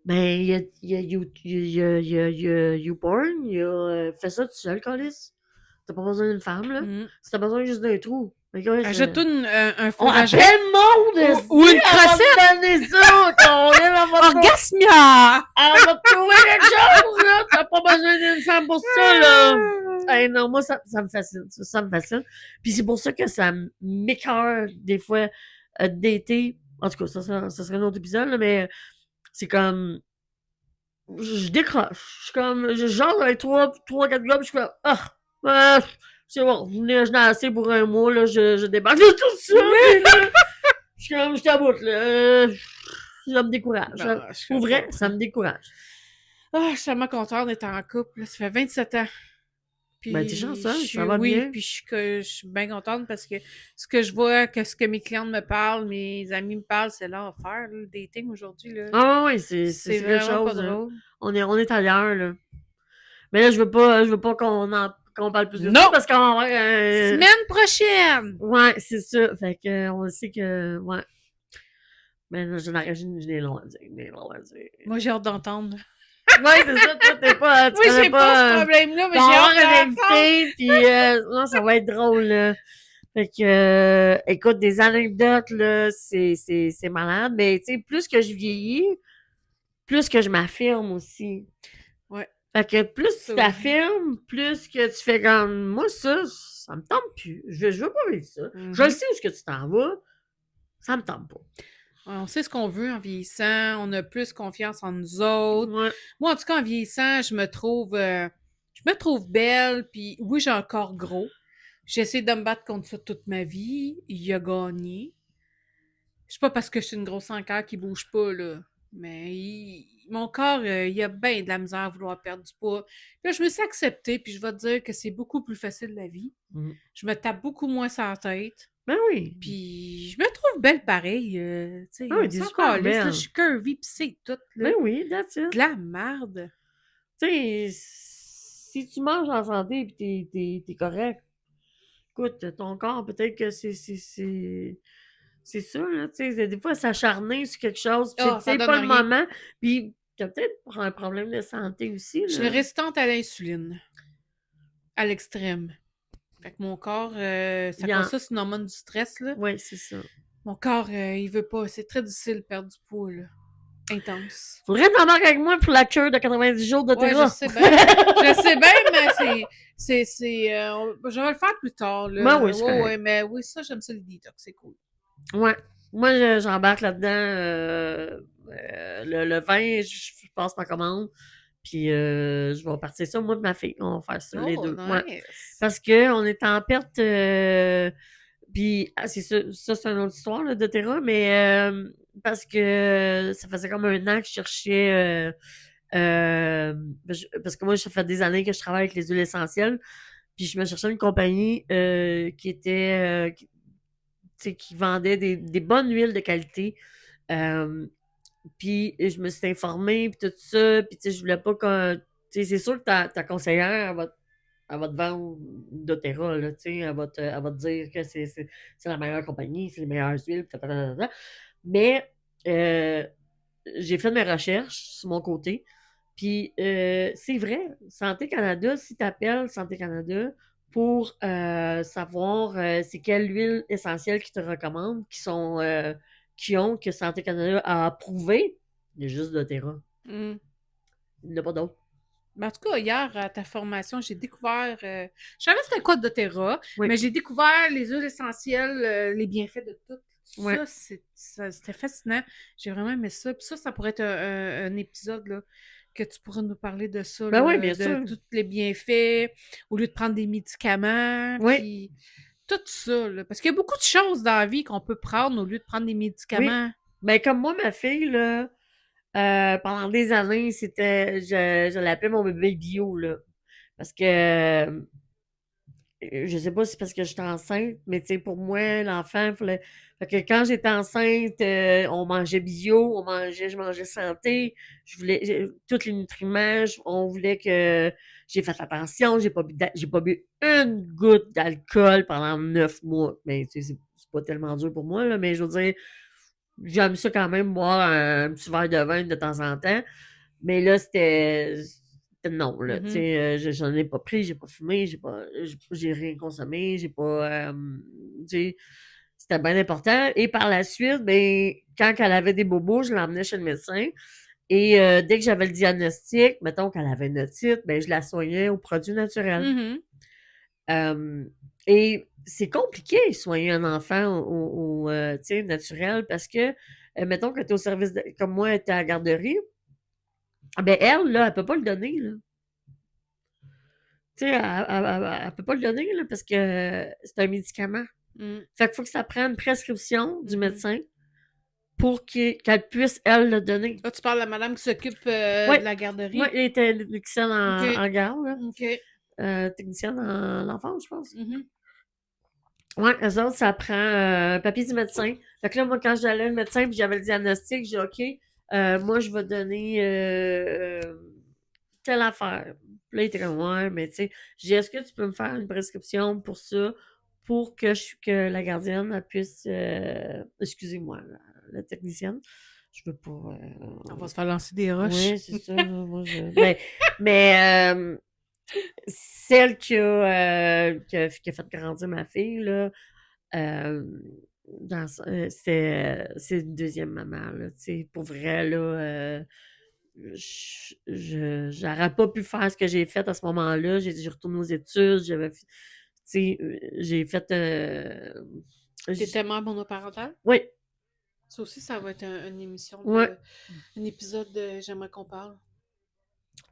S2: Ben, il y a YouPorn, il y a fais ça tout seul, calice. T'as pas besoin d'une femme, là. Si t'as besoin juste d'un trou.
S1: Ajoute-toi un
S2: On
S1: fourrageur.
S2: appelle le monde!
S1: Ou une crossette!
S2: On va te donner ça!
S1: Orgasmia!
S2: Elle va te trouver quelque chose, là! T'as pas besoin d'une femme pour ça, là! Hey, non, moi, ça me fascine. Ça me fascine. Puis c'est pour ça que ça m'écoeure, des fois, d'été. En tout cas, ça serait un autre épisode, là, mais c'est comme... Je décroche. Je suis comme... Je jase avec trois, quatre gars, puis je suis comme... Ah! C'est bon, je n'ai assez pour un mois, là, je débarque de tout ça, puis là, je suis comme... Je t'aboute, là. Ça me décourage. Pour vrai, ça me décourage.
S1: Ah, je suis tellement contente d'être en couple. Là. Ça fait 27 ans. Puis
S2: Ben, t'es chanceuse, ça va bien.
S1: Puis je suis bien contente parce que ce que je vois, que ce que mes clientes me parlent, mes amis me parlent, c'est l'enfer, le dating aujourd'hui. Là.
S2: Ah oui, c'est quelque chose. On est ailleurs, là. Mais là, je veux pas qu'on parle plus de ça parce qu'on va
S1: Semaine prochaine!
S2: Ouais, c'est ça. Fait que on sait que. Ouais. Mais là, j'ai long à dire.
S1: Moi, j'ai hâte d'entendre.
S2: Ouais, c'est ça, toi, t'es pas.
S1: Oui, j'ai pas ce problème-là, mais j'ai hâte
S2: d'entendre. Puis, non, ça va être drôle, là. Fait que, écoute, des anecdotes, là, c'est malade. Mais, tu sais, plus que je vieillis, plus que je m'affirme aussi.
S1: Ouais.
S2: Fait que plus tu t'affirmes, plus que tu fais comme, moi, ça me tente plus. Je veux pas vivre ça. Je le sais où est-ce que tu t'en vas. Ça me tente pas.
S1: On sait ce qu'on veut en vieillissant, on a plus confiance en nous autres.
S2: Ouais.
S1: Moi, en tout cas, en vieillissant, je me trouve belle, puis oui, j'ai un corps gros. J'essaie de me battre contre ça toute ma vie. Il a gagné. Je sais pas parce que je suis une grosse encaire qui bouge pas, là. Mais mon corps, il a bien de la misère à vouloir perdre du poids. Puis là, je me suis acceptée, puis je vais te dire que c'est beaucoup plus facile la vie. Je me tape beaucoup moins sur la tête.
S2: Ben oui.
S1: Puis je me trouve belle pareil. Tu sais,
S2: oui, t'es super belle.
S1: Je suis curvy, pis c'est tout. Là.
S2: Ben oui, that's it.
S1: De la merde.
S2: Tu sais, si tu manges en santé pis t'es correct, écoute, ton corps, peut-être que c'est ça, là, tu sais, des fois, s'acharner sur quelque chose, pis c'est pas le moment, puis t'as peut-être un problème de santé aussi, là.
S1: Je suis résistante à l'insuline. À l'extrême. Fait que mon corps, ça cause ça, c'est une hormone du stress, là.
S2: Oui, c'est ça.
S1: Mon corps, il veut pas. C'est très difficile de perdre du poids, là. Intense.
S2: Faudrait t'embarquer avec moi pour la cure de 90 jours de terrain.
S1: Ouais, je sais bien. Je sais bien, mais je vais le faire plus tard, là.
S2: Ben oui, c'est
S1: mais oui, ça, j'aime ça, le detox, c'est cool.
S2: Ouais. Moi, j'embarque là-dedans. Le vin, je passe ma commande. Puis je vais partir ça, moi et ma fille. On va faire ça, les deux.
S1: Nice.
S2: Ouais. Parce qu'on est en perte. Puis c'est ça, c'est une autre histoire là, de Terra, mais parce que ça faisait comme un an que je cherchais. Parce que moi, ça fait des années que je travaille avec les huiles essentielles. Puis je me cherchais une compagnie qui était. Qui vendait des bonnes huiles de qualité. Puis je me suis informée, puis tout ça. Puis je voulais pas que. C'est sûr que ta conseillère, elle va te vendre doTERRA, là, tu sais, elle va te dire que c'est la meilleure compagnie, c'est les meilleures huiles, mais j'ai fait mes recherches sur mon côté, puis c'est vrai, Santé Canada, si tu appelles Santé Canada pour savoir c'est quelle huile essentielle qu'ils te recommandent, que Santé Canada a approuvé, il y a juste doTERRA.
S1: Mm.
S2: Il n'y en a pas d'autres.
S1: En tout cas, hier, à ta formation, j'ai découvert. Je savais c'était quoi doTERRA,
S2: Oui.
S1: mais j'ai découvert les huiles essentielles, les bienfaits de tout.
S2: Ouais.
S1: Ça, c'était fascinant. J'ai vraiment aimé ça. Puis ça pourrait être un épisode là, que tu pourras nous parler de ça,
S2: Ben oui,
S1: là,
S2: bien
S1: de
S2: sûr.
S1: tous les bienfaits, au lieu de prendre des médicaments.
S2: Oui.
S1: Puis tout ça. Là. Parce qu'il y a beaucoup de choses dans la vie qu'on peut prendre au lieu de prendre des médicaments.
S2: Oui. Ben comme moi, ma fille, là, pendant des années, je l'appelais mon bébé bio, là. Parce que je sais pas si c'est parce que j'étais enceinte, mais tu sais, pour moi, l'enfant, fait que quand j'étais enceinte, on mangeait bio, je mangeais santé, tous les nutriments, on voulait que j'ai fait attention, j'ai pas bu une goutte d'alcool pendant 9 mois. Mais tu sais, c'est pas tellement dur pour moi, là, mais je veux dire, j'aime ça quand même boire un petit verre de vin de temps en temps. Mais là, c'était non, là. Tu sais, j'en ai pas pris, j'ai pas fumé, j'ai rien consommé, j'ai pas. Tu sais, c'était bien important. Et par la suite, ben, quand elle avait des bobos, je l'emmenais chez le médecin. Et dès que j'avais le diagnostic, mettons qu'elle avait une otite, ben, je la soignais aux produits naturels. Et c'est compliqué de soigner un enfant au naturel parce que, mettons que tu es au service, comme moi, tu es à la garderie, ben elle, là, elle peut pas le donner, là. Tu sais, elle peut pas le donner, là, parce que c'est un médicament. Fait qu'il faut que ça prenne une prescription du médecin pour qu'elle puisse, elle, le donner.
S1: Là, tu parles de la madame qui s'occupe de la garderie?
S2: Oui, elle était technicienne en garde, là.
S1: OK.
S2: Technicienne en enfance, je pense. Ouais, eux autres, ça prend un papier du médecin. Fait que là, moi, quand j'allais le médecin puis j'avais le diagnostic, j'ai dit, OK, moi, je vais donner telle affaire. Puis là, il était comme, ouais, mais tu sais, j'ai dit, est-ce que tu peux me faire une prescription pour ça, pour que la gardienne elle puisse, excusez-moi, la technicienne, je veux pas.
S1: On va se faire lancer des roches.
S2: Oui, c'est ça. Moi, mais celle qui a fait grandir ma fille, là, c'est une deuxième maman, là, tu sais, pour vrai, là, j'aurais pas pu faire ce que j'ai fait à ce moment-là. J'ai retourné aux études, tu sais, j'ai fait...
S1: T'étais mère monoparentale?
S2: Oui.
S1: Ça aussi, ça va être une émission, un épisode de J'aimerais qu'on parle.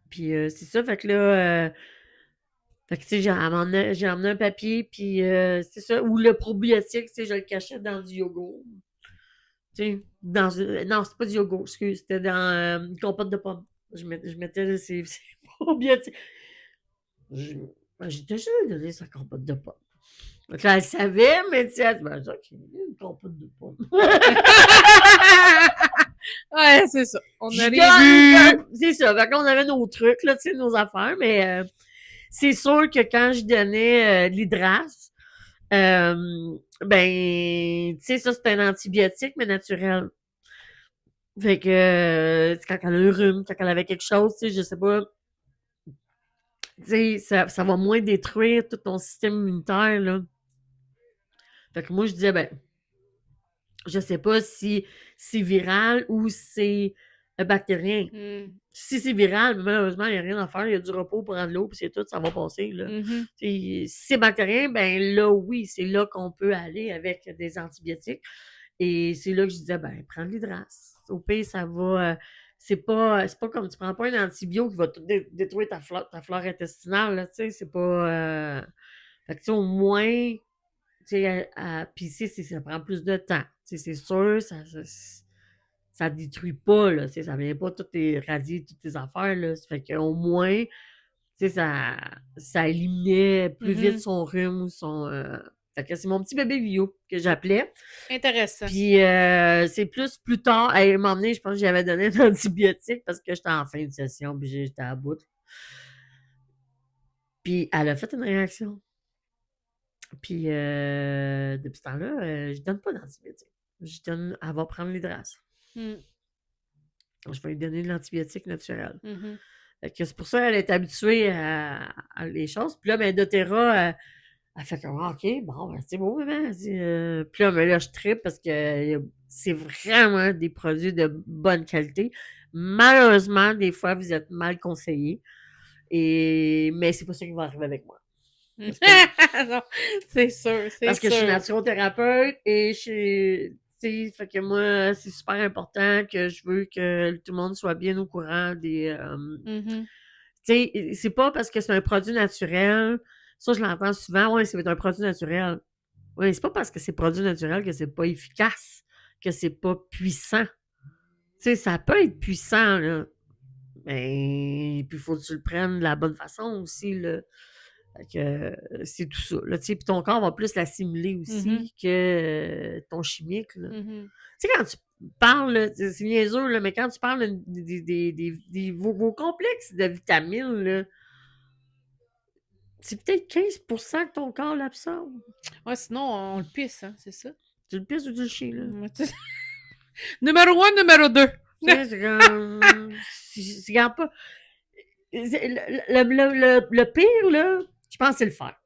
S2: Puis c'est ça, fait que là... fait que, tu sais, j'ai emmené un papier, puis c'est ça. Ou le probiotique, tu sais, je le cachais dans du yogourt. Tu sais, non, c'est pas du yogourt, excuse, c'était dans une compote de pommes. Je mettais ces probiotiques. J'ai déjà donné sa compote de pommes. Donc là, elle savait, mais tu sais, elle dit, ben, OK, une compote de pommes.
S1: Ouais, c'est ça. On a
S2: C'est ça. Fait qu'on avait nos trucs, là, tu sais, nos affaires, mais c'est sûr que quand je donnais de l'hydrasse, ben, tu sais, ça, c'est un antibiotique, mais naturel. Fait que, quand elle a un rhume, quand elle avait quelque chose, tu sais, je sais pas, tu sais, ça va moins détruire tout ton système immunitaire, là. Fait que moi, je disais, ben, je sais pas si c'est viral ou c'est bactérien. Si c'est viral, malheureusement, il n'y a rien à faire. Il y a du repos, prendre l'eau, puis c'est tout, ça va passer. Là. Si c'est bactérien, ben là, oui, c'est là qu'on peut aller avec des antibiotiques. Et c'est là que je disais, ben, prends de l'hydrasse. Au pire, ça va. C'est pas comme tu prends pas un antibio qui va tout détruire ta flore intestinale. Là, c'est pas. Fait que, au moins, puis ça prend plus de temps. C'est sûr, ça détruit pas, là, ça vient pas tout radier toutes tes affaires, là. Ça fait qu'au moins, ça éliminait plus vite son rhume ou son... Fait que c'est mon petit bébé bio que j'appelais.
S1: Intéressant.
S2: Puis c'est plus tard, à un moment donné, je pense que j'avais donné un antibiotique parce que j'étais en fin de session, puis j'étais à bout. Puis elle a fait une réaction. Puis depuis ce temps-là, je donne pas d'antibiotiques. Elle va prendre l'hydrace.
S1: Mm.
S2: Je vais lui donner de l'antibiotique naturel.
S1: Mhm.
S2: Fait que c'est pour ça qu'elle est habituée à les choses. Puis là, ben, doTERRA, elle fait comme, OK, bon, ben, c'est beau, maman. Elle dit, puis là, ben, là, je trippe parce que c'est vraiment des produits de bonne qualité. Malheureusement, des fois, vous êtes mal conseillés. Mais c'est pas ça qui va arriver avec moi.
S1: Non, c'est sûr, c'est
S2: Parce que je suis
S1: sûr.
S2: naturothérapeute et fait que moi, c'est super important que je veux que tout le monde soit bien au courant des.
S1: Mhm.
S2: Tu sais, c'est pas parce que c'est un produit naturel. Ça, je l'entends souvent. Ouais, c'est un produit naturel. Oui, c'est pas parce que c'est produit naturel que c'est pas efficace, que c'est pas puissant. Tu sais, ça peut être puissant, là. Mais puis faut que tu le prennes de la bonne façon aussi, là. Fait que c'est tout ça. Là, tu sais, puis ton corps va plus l'assimiler aussi que ton chimique, là.
S1: Mhm.
S2: Tu sais, quand tu parles, là, c'est niaiseux, là, mais quand tu parles vos complexes de vitamines, là, c'est peut-être 15% que ton corps l'absorbe.
S1: Ouais, sinon, on le pisse, hein, c'est ça?
S2: Tu le pisses ou tu le chies, là?
S1: Numéro 1, numéro 2.
S2: Tu sais, c'est comme. Regarde pas. Le pire, là, je pense que c'est le fer.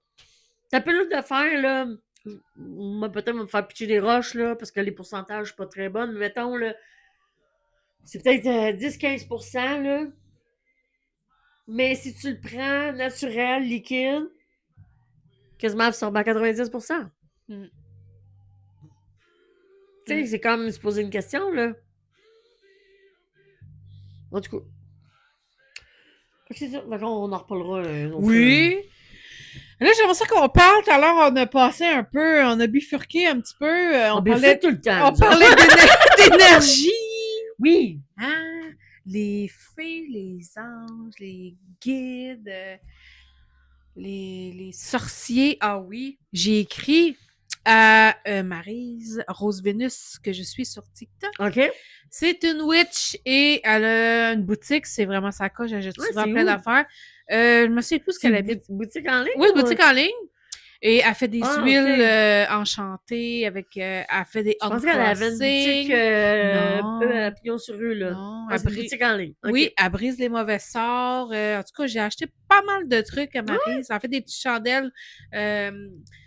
S2: T'as peu de fer, là. Moi, peut-être me faire pitcher des roches, là, parce que les pourcentages sont pas très bonnes. Mais mettons, là, c'est peut-être 10-15%, là. Mais si tu le prends naturel, liquide, quasiment absorbé à 90%.
S1: Mm.
S2: Tu sais, c'est comme se poser une question, là. En tout cas. Fait que c'est ça. Fait qu'on en reparlera un autre
S1: Oui. Là, j'aimerais ça qu'on parle. Tout à l'heure, on a passé un peu, on a bifurqué un petit peu.
S2: On bifurque tout le temps.
S1: On parlait d'énergie.
S2: Oui.
S1: Hein? Les fées, les anges, les guides, les sorciers. Ah oui. J'ai écrit à Maryse Rose Vénus, que je suis sur TikTok.
S2: OK.
S1: C'est une witch et elle a une boutique. C'est vraiment sa coche. Elle achète souvent
S2: c'est
S1: plein
S2: où?
S1: d'affaires. Je me sais plus ce qu'elle habite.
S2: Boutique en ligne?
S1: Oui, une boutique en ligne. Et elle fait des huiles
S2: OK.
S1: enchantées avec. Elle fait des
S2: Je
S1: on
S2: pensais qu'elle avait une boutique
S1: Non.
S2: à pignon sur rue, là.
S1: Non.
S2: Ah, c'est une boutique en ligne. OK.
S1: Oui, elle brise les mauvais sorts. En tout cas, j'ai acheté pas mal de trucs à Maryse. Elle fait des petites chandelles.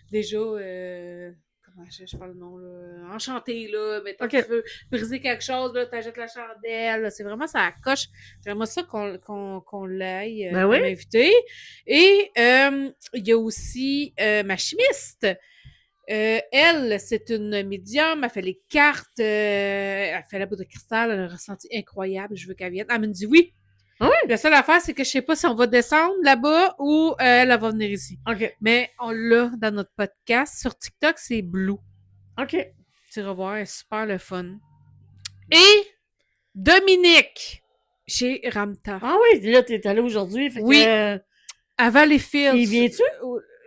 S1: Déjà, comment je parle le nom, là? Enchantées, là. Mettons
S2: OK.
S1: que tu veux briser quelque chose, là, t'achètes la chandelle. C'est vraiment ça coche. J'aimerais ça qu'on l'aille
S2: Ben oui.
S1: comme invité. Et il y a aussi ma chimiste. Elle, c'est une médium, elle fait les cartes, elle fait la boule de cristal, elle a un ressenti incroyable, je veux qu'elle vienne. Elle me dit oui.
S2: Ah oui?
S1: La seule affaire, c'est que je sais pas si on va descendre là-bas ou elle va venir ici.
S2: OK.
S1: Mais on l'a dans notre podcast. Sur TikTok, c'est Blue.
S2: OK.
S1: Tu vas voir, elle est super le fun. Et Dominique, chez Ramta.
S2: Ah oui, là, t'es allé aujourd'hui. Fait
S1: Oui.
S2: que.
S1: À Valleyfield.
S2: Il vient-tu?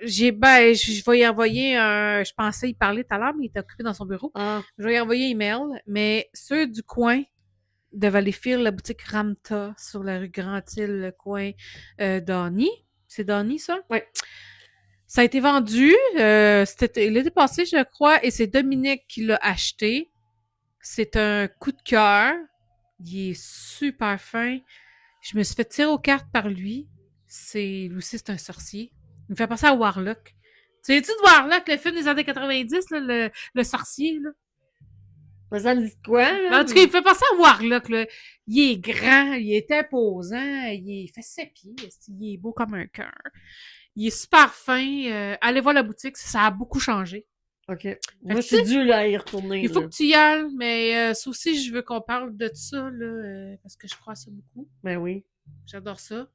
S1: Je vais y envoyer un. Je pensais y parler tout à l'heure, mais il était occupé dans son bureau.
S2: Ah.
S1: Je vais y envoyer un email, mais ceux du coin de Valleyfield, la boutique Ramta sur la rue Grand-Île, le coin d'Annie. C'est d'Annie, ça?
S2: Oui.
S1: Ça a été vendu. Il était passé, je crois, et c'est Dominique qui l'a acheté. C'est un coup de cœur. Il est super fin. Je me suis fait tirer aux cartes par lui. Lui aussi, c'est un sorcier. Il me fait penser à Warlock. Tu sais-tu de Warlock, le film des années 90, là, le sorcier, là?
S2: Ça me dit quoi, là?
S1: En tout cas, il me fait penser à Warlock, là. Il est grand, il est imposant, il fait 7 pieds, il est beau comme un cœur. Il est super fin. Allez voir la boutique, ça a beaucoup changé.
S2: OK. Moi, je suis dû là, à y retourner.
S1: Il faut que tu y ailles, mais ça aussi, je veux qu'on parle de ça, là, parce que je crois ça beaucoup.
S2: Ben oui.
S1: J'adore ça.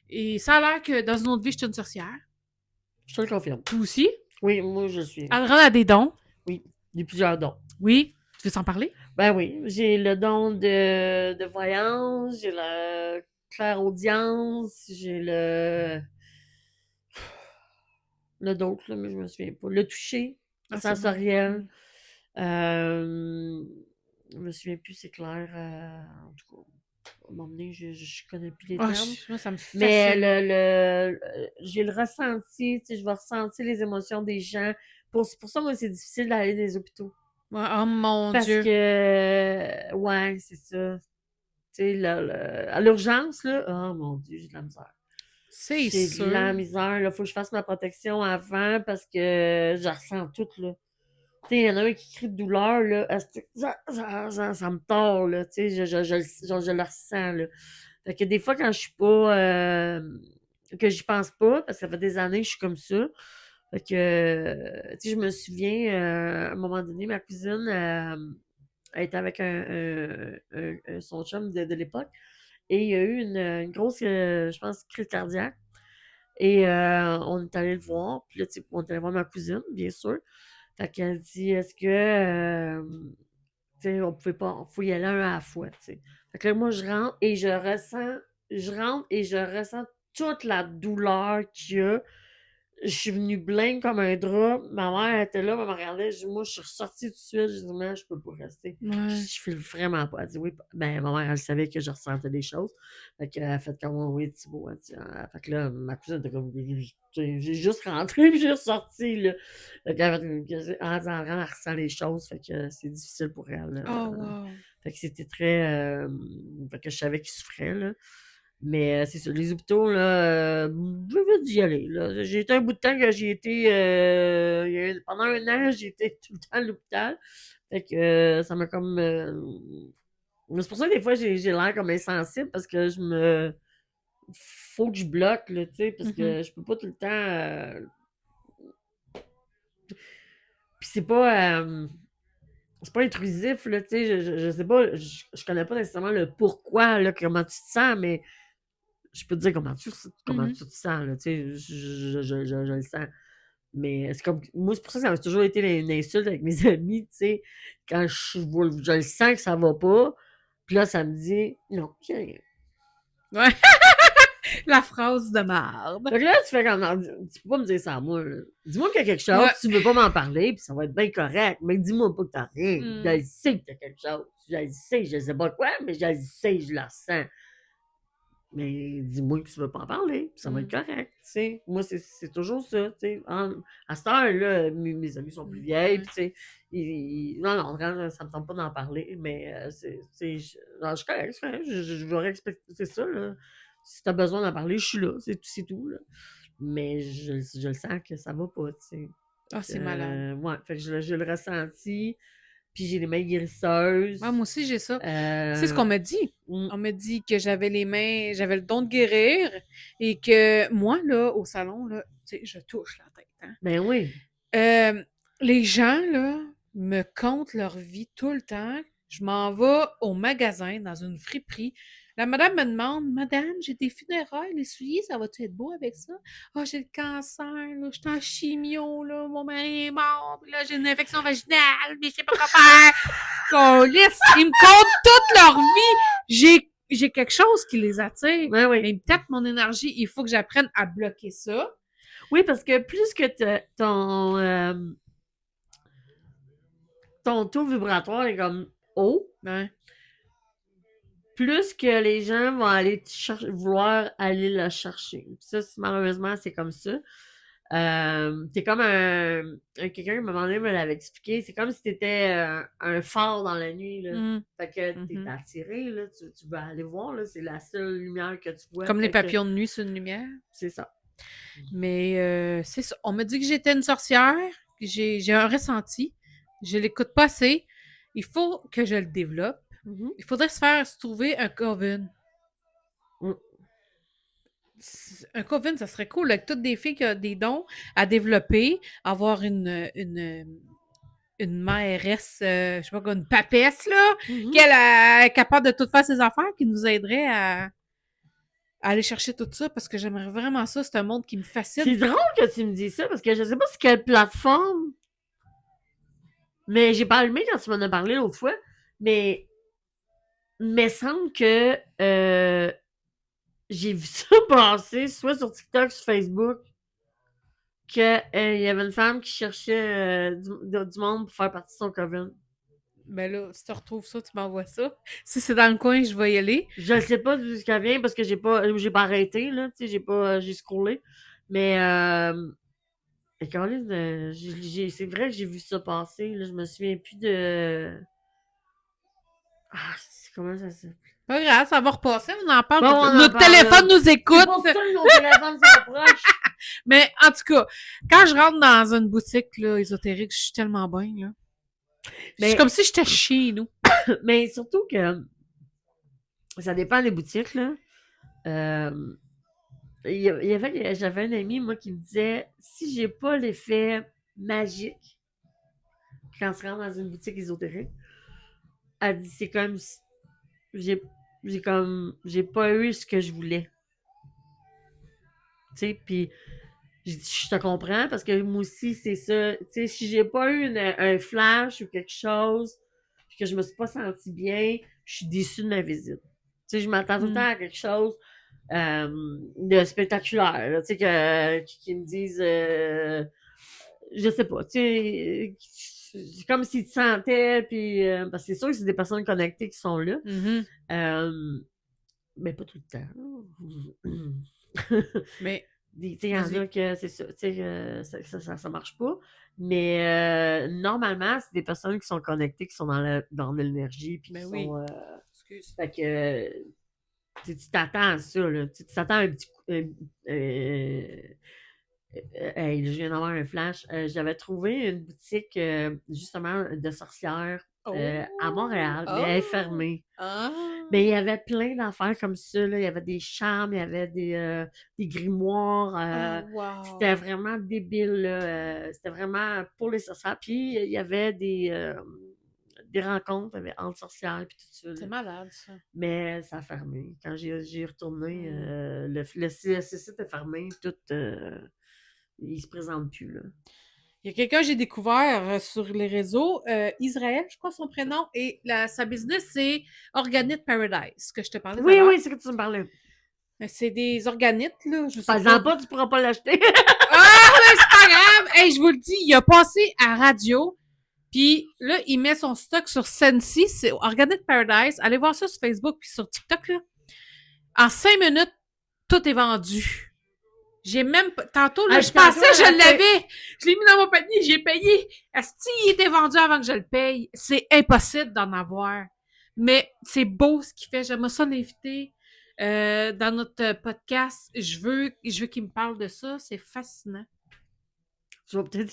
S1: Et ça a l'air que dans une autre vie, j'étais une sorcière.
S2: Je te le confirme.
S1: Toi aussi?
S2: Oui, moi, je suis.
S1: Adrien a des dons.
S2: Oui, il y a plusieurs dons.
S1: Oui. Tu veux s'en parler?
S2: Ben oui, j'ai le don de voyance, j'ai la clairaudience, j'ai le d'autre, là, mais je me souviens pas. Le toucher, sensoriel. Je me souviens plus, c'est clair. En tout cas. À un moment donné, je connais plus les
S1: Ah,
S2: termes.
S1: moi, ça me
S2: Mais
S1: fascine.
S2: j'ai le ressenti, tu sais, je vais ressentir les émotions des gens. C'est pour ça, moi, c'est difficile d'aller dans les hôpitaux.
S1: Ouais, oh mon
S2: Parce
S1: Dieu.
S2: que, ouais, c'est ça. Tu sais, à l'urgence, là, oh mon Dieu, j'ai de la misère.
S1: C'est
S2: J'ai de
S1: sûr.
S2: la misère, là. Faut que je fasse ma protection avant parce que je ressens tout, là. Tu sais, il y en a un qui crie de douleur, là. Ça me tord, là. Tu sais, je le ressens, là. Fait que des fois, quand je suis pas. Que j'y pense pas, parce que ça fait des années que je suis comme ça. Fait que, tu sais, je me souviens, à un moment donné, ma cousine, elle était avec son chum de l'époque. Et il y a eu une grosse, je pense, crise cardiaque. Et on est allé le voir. Puis là, tu sais, on est allé voir ma cousine, bien sûr. Fait qu'elle dit, est-ce que, tu sais, on pouvait pas, faut y aller un à la fois, tu sais. Fait que là, moi, je rentre et je ressens toute la douleur qu'il y a. Je suis venue blanche comme un drap. Ma mère était là, elle me regardait. Moi, je suis ressortie tout de suite. Je dis, mais je peux pas rester.
S1: Ouais.
S2: Je file vraiment pas. Elle dit, oui. Ben, ma mère, elle savait que je ressentais des choses. Fait qu'elle a fait comme, oui, Thibaut. Elle dit, ah. Fait que là, ma cousine était comme, j'ai juste rentré puis j'ai ressorti, là. Fait qu'elle a fait, elle ressent les choses. Fait que c'est difficile pour elle, là.
S1: Oh, wow.
S2: Fait que c'était très. Fait que je savais qu'il souffrait, là. Mais c'est ça, les hôpitaux, là, je veux d'y aller. Là. J'ai été un bout de temps que j'ai été. Pendant un an, j'ai été tout le temps à l'hôpital. Fait que ça m'a comme. C'est pour ça que des fois, j'ai l'air comme insensible parce que je me. Faut que je bloque, là, tu sais, parce
S1: Mhm.
S2: que je peux pas tout le temps. Puis c'est pas intrusif, là, tu sais, je sais pas, je connais pas nécessairement le pourquoi, là, comment tu te sens, mais je peux te dire comment
S1: Mhm.
S2: tu te sens, là, tu sais, je le sens. Mais c'est comme, moi, c'est pour ça que ça a toujours été une insulte avec mes amis, tu sais, quand je le sens que ça va pas, puis là, ça me dit, non, j'ai rien.
S1: Ouais. La phrase de marde.
S2: Fait que là, tu fais comme, non, tu peux pas me dire ça à moi, là. Dis-moi qu'il y a quelque chose,
S1: Ouais.
S2: puis tu veux pas m'en parler, puis ça va être bien correct, mais dis-moi pas que t'as rien. Je
S1: Mm.
S2: le sais que t'as quelque chose. Je le sais, je sais pas quoi, mais je le sais, je le sens. Mais dis-moi que tu veux pas en parler, puis ça va être
S1: Mm.
S2: correct, tu sais. Moi, c'est toujours ça, tu sais. À cette heure-là, mes amis sont plus
S1: Mm.
S2: vieilles,
S1: Ouais.
S2: puis tu sais, non, non, vraiment, ça me tente pas d'en parler, mais non, je suis correct, c'est correct, je vais respecter ça, là. Si t'as besoin d'en parler, je suis là, c'est tout, là. Mais je le sens que ça va pas, tu sais.
S1: Ah, c'est malade.
S2: Ouais, fait que je le ressenti, puis j'ai les mains guérisseuses.
S1: Ah, moi aussi, j'ai ça. C'est ce
S2: Euh,
S1: qu'on m'a dit.
S2: mm,
S1: On m'a dit que j'avais le don de guérir et que moi, là, au salon, là, tu sais, je touche la tête, hein.
S2: ben oui.
S1: Les gens, là, me content leur vie tout le temps. Je m'en vais au magasin, dans une friperie. La madame me demande, Madame, j'ai des funérailles, les souliers, ça va-tu être beau avec ça? Ah, j'ai le cancer, là, je suis en chimio, là, mon mari est mort, puis là, j'ai une infection vaginale, mais je sais pas quoi faire. Câlisse, ils me content toute leur vie. J'ai quelque chose qui les attire,
S2: Ben
S1: mais
S2: oui.
S1: ils me tapent mon énergie. Il faut que j'apprenne à bloquer ça.
S2: Oui, parce que plus que ton taux vibratoire est comme haut,
S1: Ouais.
S2: plus que les gens vont aller vouloir aller le chercher. Puis ça, malheureusement, c'est comme ça. C'est comme quelqu'un qui m'a demandé me l'avait expliqué. C'est comme si t'étais un phare dans la nuit, là.
S1: Mm.
S2: Fait que t'es
S1: Mhm.
S2: attiré, là. Tu vas aller voir, là. C'est la seule lumière que tu vois.
S1: Comme les
S2: Fait que
S1: papillons de nuit sur une lumière.
S2: c'est ça.
S1: Mais c'est ça. On m'a dit que j'étais une sorcière. J'ai un ressenti. Je l'écoute pas assez. Il faut que je le développe.
S2: Mhm.
S1: Il faudrait se trouver un coven.
S2: Mm.
S1: Un coven, ça serait cool avec toutes des filles qui ont des dons à développer, avoir une mairesse, je sais pas quoi, une papesse, là,
S2: Mhm.
S1: qu'elle est capable de tout faire ses affaires, qui nous aiderait à aller chercher tout ça, parce que j'aimerais vraiment ça. C'est un monde qui me
S2: C'est
S1: fascine.
S2: drôle que tu me dis ça parce que je sais pas sur quelle plateforme, mais j'ai pas allumé quand tu m'en as parlé l'autre fois. Mais il me semble que j'ai vu ça passer, soit sur TikTok, sur Facebook, qu'il y avait une femme qui cherchait du monde pour faire partie de son coven.
S1: Ben là, si tu retrouves ça, tu m'envoies ça. Si c'est dans le coin, je vais y aller.
S2: Je ne sais pas d'où ça vient parce que j'ai pas arrêté, là, tu sais, j'ai scrollé. Mais, et Caroline, c'est vrai que j'ai vu ça passer, là, je me souviens plus de... Ah, comment ça s'appelle?
S1: Pas grave, ça va repasser, on en parle.
S2: Bon, on en
S1: Notre
S2: parle,
S1: téléphone
S2: là.
S1: nous
S2: C'est
S1: écoute.
S2: pour ça que nos téléphones sont proches.
S1: Mais en tout cas, quand je rentre dans une boutique là, ésotérique, je suis tellement bien, là. C'est
S2: Mais,
S1: comme si j'étais chez nous.
S2: mais surtout que ça dépend des boutiques, là. Euh, j'avais un ami, moi, qui me disait, si j'ai pas l'effet magique quand on se rend dans une boutique ésotérique, elle dit, c'est comme si j'ai j'ai pas eu ce que je voulais. Tu sais, puis je te comprends parce que moi aussi, c'est ça. Tu sais, si j'ai pas eu un flash ou quelque chose, puis que je me suis pas sentie bien, je suis déçue de ma visite. Tu sais, je m'attends tout le temps à quelque chose de spectaculaire, là, tu sais, qui me disent, je sais pas, tu sais, c'est comme s'ils te sentaient, puis, parce que c'est sûr que c'est des personnes connectées qui sont là, mais pas tout le temps.
S1: Mais,
S2: Tu sais, il y en a que c'est ça, tu sais, ça marche pas. Mais normalement, c'est des personnes qui sont connectées, qui sont dans l'énergie, puis qui
S1: oui.
S2: sont.
S1: Excuse.
S2: Fait que tu t'attends à ça, là. Tu t'attends à un petit coup. Hey, je viens d'avoir un flash. J'avais trouvé une boutique justement de sorcières à Montréal, mais elle est fermée. Mais il y avait plein d'affaires comme ça. Là. Il y avait des charmes, il y avait des grimoires. C'était vraiment débile. Là. C'était vraiment pour les sorcières. Puis il y avait des rencontres entre sorcières puis tout ça.
S1: C'est malade, ça.
S2: Mais ça a fermé. Quand j'y retourné, le site est fermé. Tout, il se présente plus. Là.
S1: Il y a quelqu'un que j'ai découvert sur les réseaux, Israël, je crois son prénom, et sa business, c'est Organite Paradise, que je te parlais
S2: Oui, oui, c'est que tu me parlais.
S1: C'est des organites, là. Je sais
S2: Par exemple, tu pourras pas l'acheter.
S1: mais c'est pas grave! Hey, je vous le dis, il a passé à radio, puis là, il met son stock sur Sensi, c'est Organite Paradise. Allez voir ça sur Facebook puis sur TikTok, là. En 5 minutes, tout est vendu. J'ai même pas... Tantôt, là, je pensais que je l'avais. Je l'ai mis dans mon panier, j'ai payé. Est-ce qu'il était vendu avant que je le paye? C'est impossible d'en avoir. Mais c'est beau ce qu'il fait. J'aimerais ça l'inviter dans notre podcast. Je veux qu'il me parle de ça. C'est fascinant.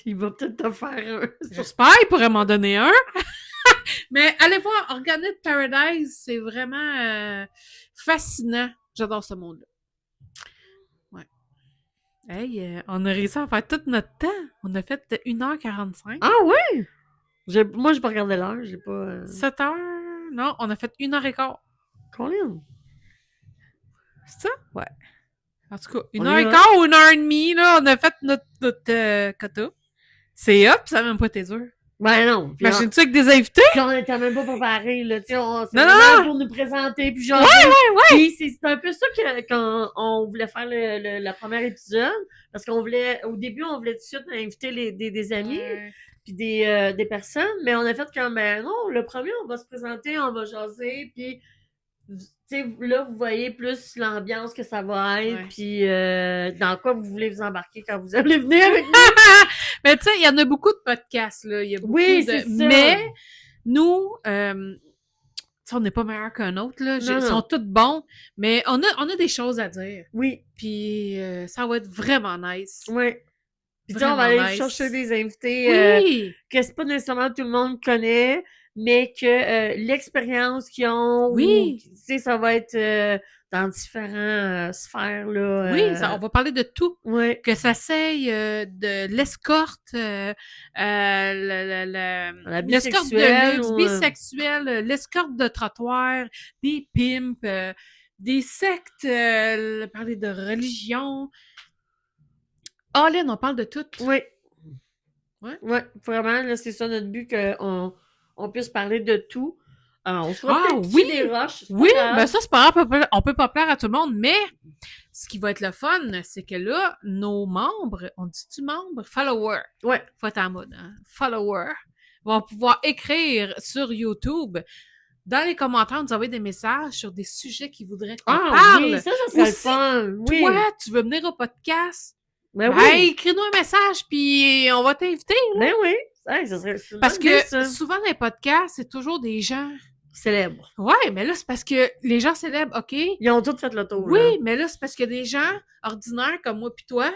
S2: Il va peut-être te faire un.
S1: J'espère, il pourrait m'en donner un. Mais allez voir Organic Paradise. C'est vraiment fascinant. J'adore ce monde-là. Hey, on a réussi à faire tout notre temps. On a fait 1h45.
S2: Ah oui? Moi, j'ai pas regardé l'heure. J'ai pas.
S1: 7h? Non, on a fait 1h15.
S2: Combien?
S1: C'est ça? Ouais. En tout cas, 1h15 ou 1h30, là, on a fait notre quota. C'est hop, ça n'a même pas été dur.
S2: Ben non.
S1: Imagine-tu avec des invités?
S2: Puis on était même pas préparés, là. Tu sais,
S1: non!
S2: Pour nous présenter. Puis genre.
S1: Ouais!
S2: Puis c'est un peu ça quand on voulait faire le premier épisode. Parce qu'on voulait, au début, on voulait tout de suite inviter des amis. Puis des personnes. Mais on a fait comme, ben non, le premier, on va se présenter, on va jaser. Puis, tu sais, là, vous voyez plus l'ambiance que ça va être. Puis, dans quoi vous voulez vous embarquer quand vous allez venir avec nous.
S1: Mais tu sais, il y en a beaucoup de podcasts, là. Il y a beaucoup
S2: c'est ça.
S1: Mais, nous, on n'est pas meilleur qu'un autre, là. Ils sont tous bons, mais on a des choses à dire.
S2: Oui.
S1: Puis, ça va être vraiment nice.
S2: Oui. Puis, on va aller chercher des invités que c'est pas nécessairement tout le monde connaît, mais que l'expérience qu'ils ont, tu sais, ça va être dans différentes sphères, là.
S1: Oui, on va parler de tout.
S2: Oui.
S1: Que ça s'aille de l'escorte,
S2: la
S1: l'escorte de luxe, bisexuelle, l'escorte de trottoir, des pimps, des sectes, parler de religion. Oh, Lynn, on parle de tout.
S2: Oui. Ouais, vraiment, là, c'est ça notre but, qu'on puisse parler de tout. On se fera des roches.
S1: Oui, ben ça, c'est pas grave, on peut pas plaire à tout le monde, mais ce qui va être le fun, c'est que là, nos membres, on dit-tu membres? Followers.
S2: Ouais.
S1: Faut être en mode, hein? Followers vont pouvoir écrire sur YouTube, dans les commentaires, nous envoyer des messages sur des sujets qu'ils voudraient qu'on parle.
S2: Oui, ça serait le fun. Oui.
S1: Toi, tu veux venir au podcast?
S2: Ben
S1: Ben,
S2: oui.
S1: écris-nous un message, puis on va t'inviter.
S2: Ben oui. Hey, ça serait
S1: Parce
S2: bien,
S1: que
S2: ça.
S1: souvent, dans les podcasts, c'est toujours des gens...
S2: Célèbre.
S1: Ouais, mais là, c'est parce que les gens célèbres, OK?
S2: Ils ont tous fait le tour,
S1: Oui,
S2: là.
S1: mais là, c'est parce qu'il y a des gens ordinaires comme moi puis toi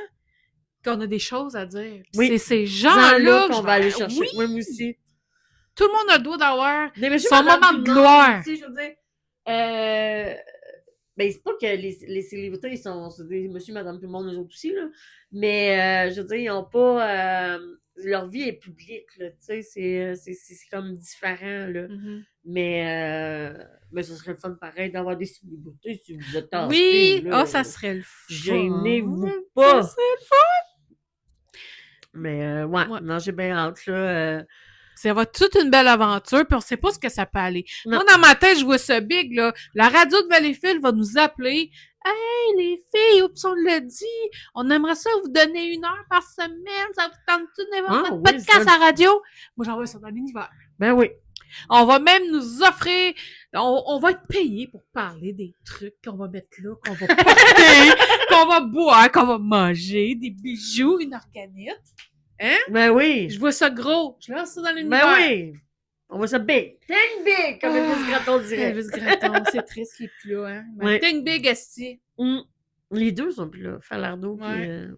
S1: qu'on a des choses à dire.
S2: Oui.
S1: C'est ces
S2: Gens-là
S1: gens-là que
S2: qu'on
S1: je
S2: va aller
S1: vais-
S2: chercher.
S1: Oui.
S2: Oui, moi aussi.
S1: Tout le monde a le droit d'avoir
S2: Mais monsieur,
S1: son
S2: madame,
S1: moment
S2: tout
S1: de
S2: le monde,
S1: gloire.
S2: tu sais, je veux dire, ben, c'est pas que les célébrités c'est des monsieur, madame, tout le monde, eux autres aussi, là. Mais, je veux dire, ils ont pas... leur vie est publique, là, tu sais, c'est comme différent, là.
S1: Mhm.
S2: Mais ce serait le fun pareil d'avoir des célébrités si vous êtes tentés,
S1: Oui,
S2: là.
S1: ça serait le fun.
S2: Gênez-vous pas.
S1: Ça serait le fun.
S2: Mais, ouais,
S1: Ouais.
S2: non, j'ai bien hâte, là.
S1: Ça va être toute une belle aventure, puis on sait pas ce que ça peut aller.
S2: Non.
S1: Moi, dans ma tête, je vois ça big, là. La radio de Valleyfield va nous appeler. Hey, les filles, oups, on l'a dit. On aimerait ça vous donner 1 heure par semaine. Ça vous tente-tu de voir notre
S2: Oui,
S1: podcast
S2: ça-
S1: à radio? Moi, j'envoie ça dans l'univers.
S2: Ben oui.
S1: On va même nous offrir, on va être payé pour parler des trucs qu'on va mettre là, qu'on va porter, qu'on va boire, qu'on va manger, des bijoux, une organite. Hein?
S2: Ben oui.
S1: Je vois ça gros. Je lance ça dans l'univers.
S2: Ben oui. On voit ça big. Think big, comme Elvis Gratton dirait.
S1: Elvis Gratton, c'est triste qu'il est plus là, hein. Mais
S2: Ouais.
S1: Think big, esti.
S2: Les deux sont plus là. Falardeau
S1: Ouais.
S2: puis...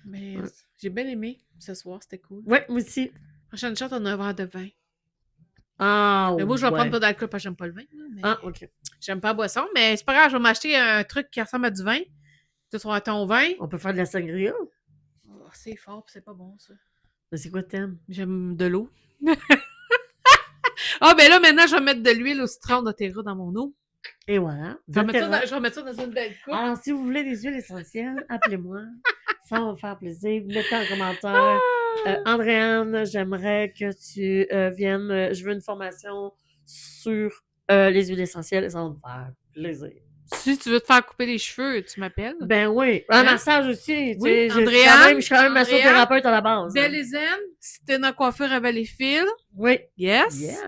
S1: Mais
S2: Ouais.
S1: j'ai bien aimé ce soir, c'était cool.
S2: Ouais, moi aussi.
S1: Prochaine chance, on a un verre de vin.
S2: Ah,
S1: Mais moi, je vais
S2: ouais.
S1: prendre pas d'alcool parce que j'aime pas le vin. Là, mais
S2: Ah, OK.
S1: j'aime pas la boisson, mais c'est pas grave, je vais m'acheter un truc qui ressemble à du vin. Tu seras ton vin.
S2: On peut faire de la sangria.
S1: Oh, c'est fort, pis c'est pas bon, ça.
S2: Mais c'est quoi t'aimes?
S1: J'aime de l'eau. Ah, ben là, maintenant, je vais mettre de l'huile au citron d'Otera dans mon eau.
S2: Et voilà.
S1: Je vais mettre ça dans une belle coupe.
S2: Alors, si vous voulez des huiles essentielles, appelez-moi. Ça va me faire plaisir. Mettez en commentaire. Andréane, j'aimerais que tu viennes. Je veux une formation sur les huiles essentielles et ça va me faire plaisir.
S1: Si tu veux te faire couper les cheveux, tu m'appelles.
S2: Ben oui. Un
S1: Hein?
S2: massage aussi. Tu
S1: Oui,
S2: sais,
S1: Andréane,
S2: je suis quand même massothérapeute à la base.
S1: Belle et zen, si t'es dans la coiffure à Valleyfield,
S2: Oui.
S1: yes.
S2: Yes.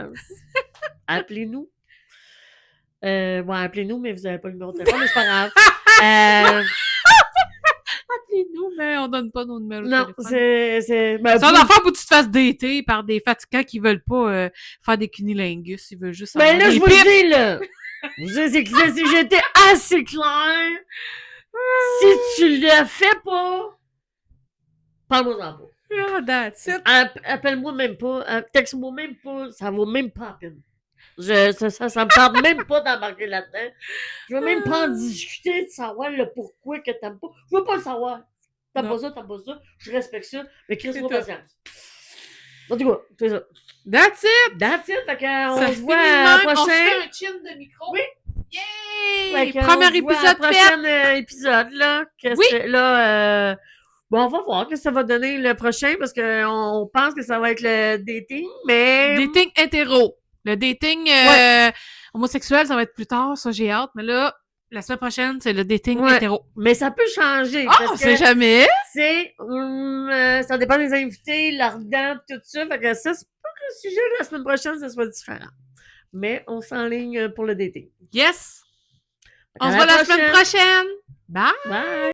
S2: Appelez-nous. Ouais, appelez-nous, mais vous n'avez pas le numéro de téléphone, mais c'est pas grave.
S1: Appelez-nous, mais on donne pas nos numéros de
S2: Non,
S1: téléphone.
S2: c'est... Ben,
S1: C'est un affaire pour que tu te fasses dater par des fatigants qui veulent pas faire des cunilingus, ils veulent juste
S2: Ben
S1: avoir
S2: là,
S1: des
S2: je vous
S1: pipes.
S2: le dis, là. Je vous dis, c'est que si j'étais assez clair, si tu le fais pas, parle-moi-en pas.
S1: Ah, that's it.
S2: Appelle-moi même pas, texte-moi même pas, ça vaut même pas la peine. Ça me tente même pas d'embarquer là-dedans. Je veux même pas en discuter de savoir le pourquoi que t'aimes pas. Je veux pas le savoir. T'aimes
S1: Non.
S2: pas ça, je respecte ça, mais
S1: C'est
S2: crisse-moi
S1: tout.
S2: patience. En tout cas, c'est ça.
S1: That's it.
S2: That's it, fait qu'on
S1: Ça
S2: se
S1: finit
S2: voit
S1: de
S2: à
S1: même.
S2: la
S1: On se
S2: prochaine.
S1: fait un chin de micro.
S2: Oui.
S1: Yay!
S2: Fait qu'on
S1: Premier
S2: se voit à
S1: épisode
S2: la
S1: fait.
S2: prochain épisode, là.
S1: Oui.
S2: Là, bon, on va voir ce que ça va donner le prochain, parce qu'on pense que ça va être le dating, mais...
S1: Dating hétéro. Le dating homosexuel, ça va être plus tard, ça j'ai hâte. Mais là, la semaine prochaine, c'est le dating
S2: Ouais.
S1: hétéro.
S2: Mais ça peut changer,
S1: Ah, on
S2: parce
S1: sait
S2: que
S1: jamais.
S2: ça dépend des invités, leur dent, tout ça. Fait que ça, c'est pas que le sujet de la semaine prochaine, ça soit différent. Mais on s'enligne pour le dating.
S1: Yes.
S2: À
S1: On se
S2: la
S1: voit la semaine prochaine. Bye.
S2: Bye!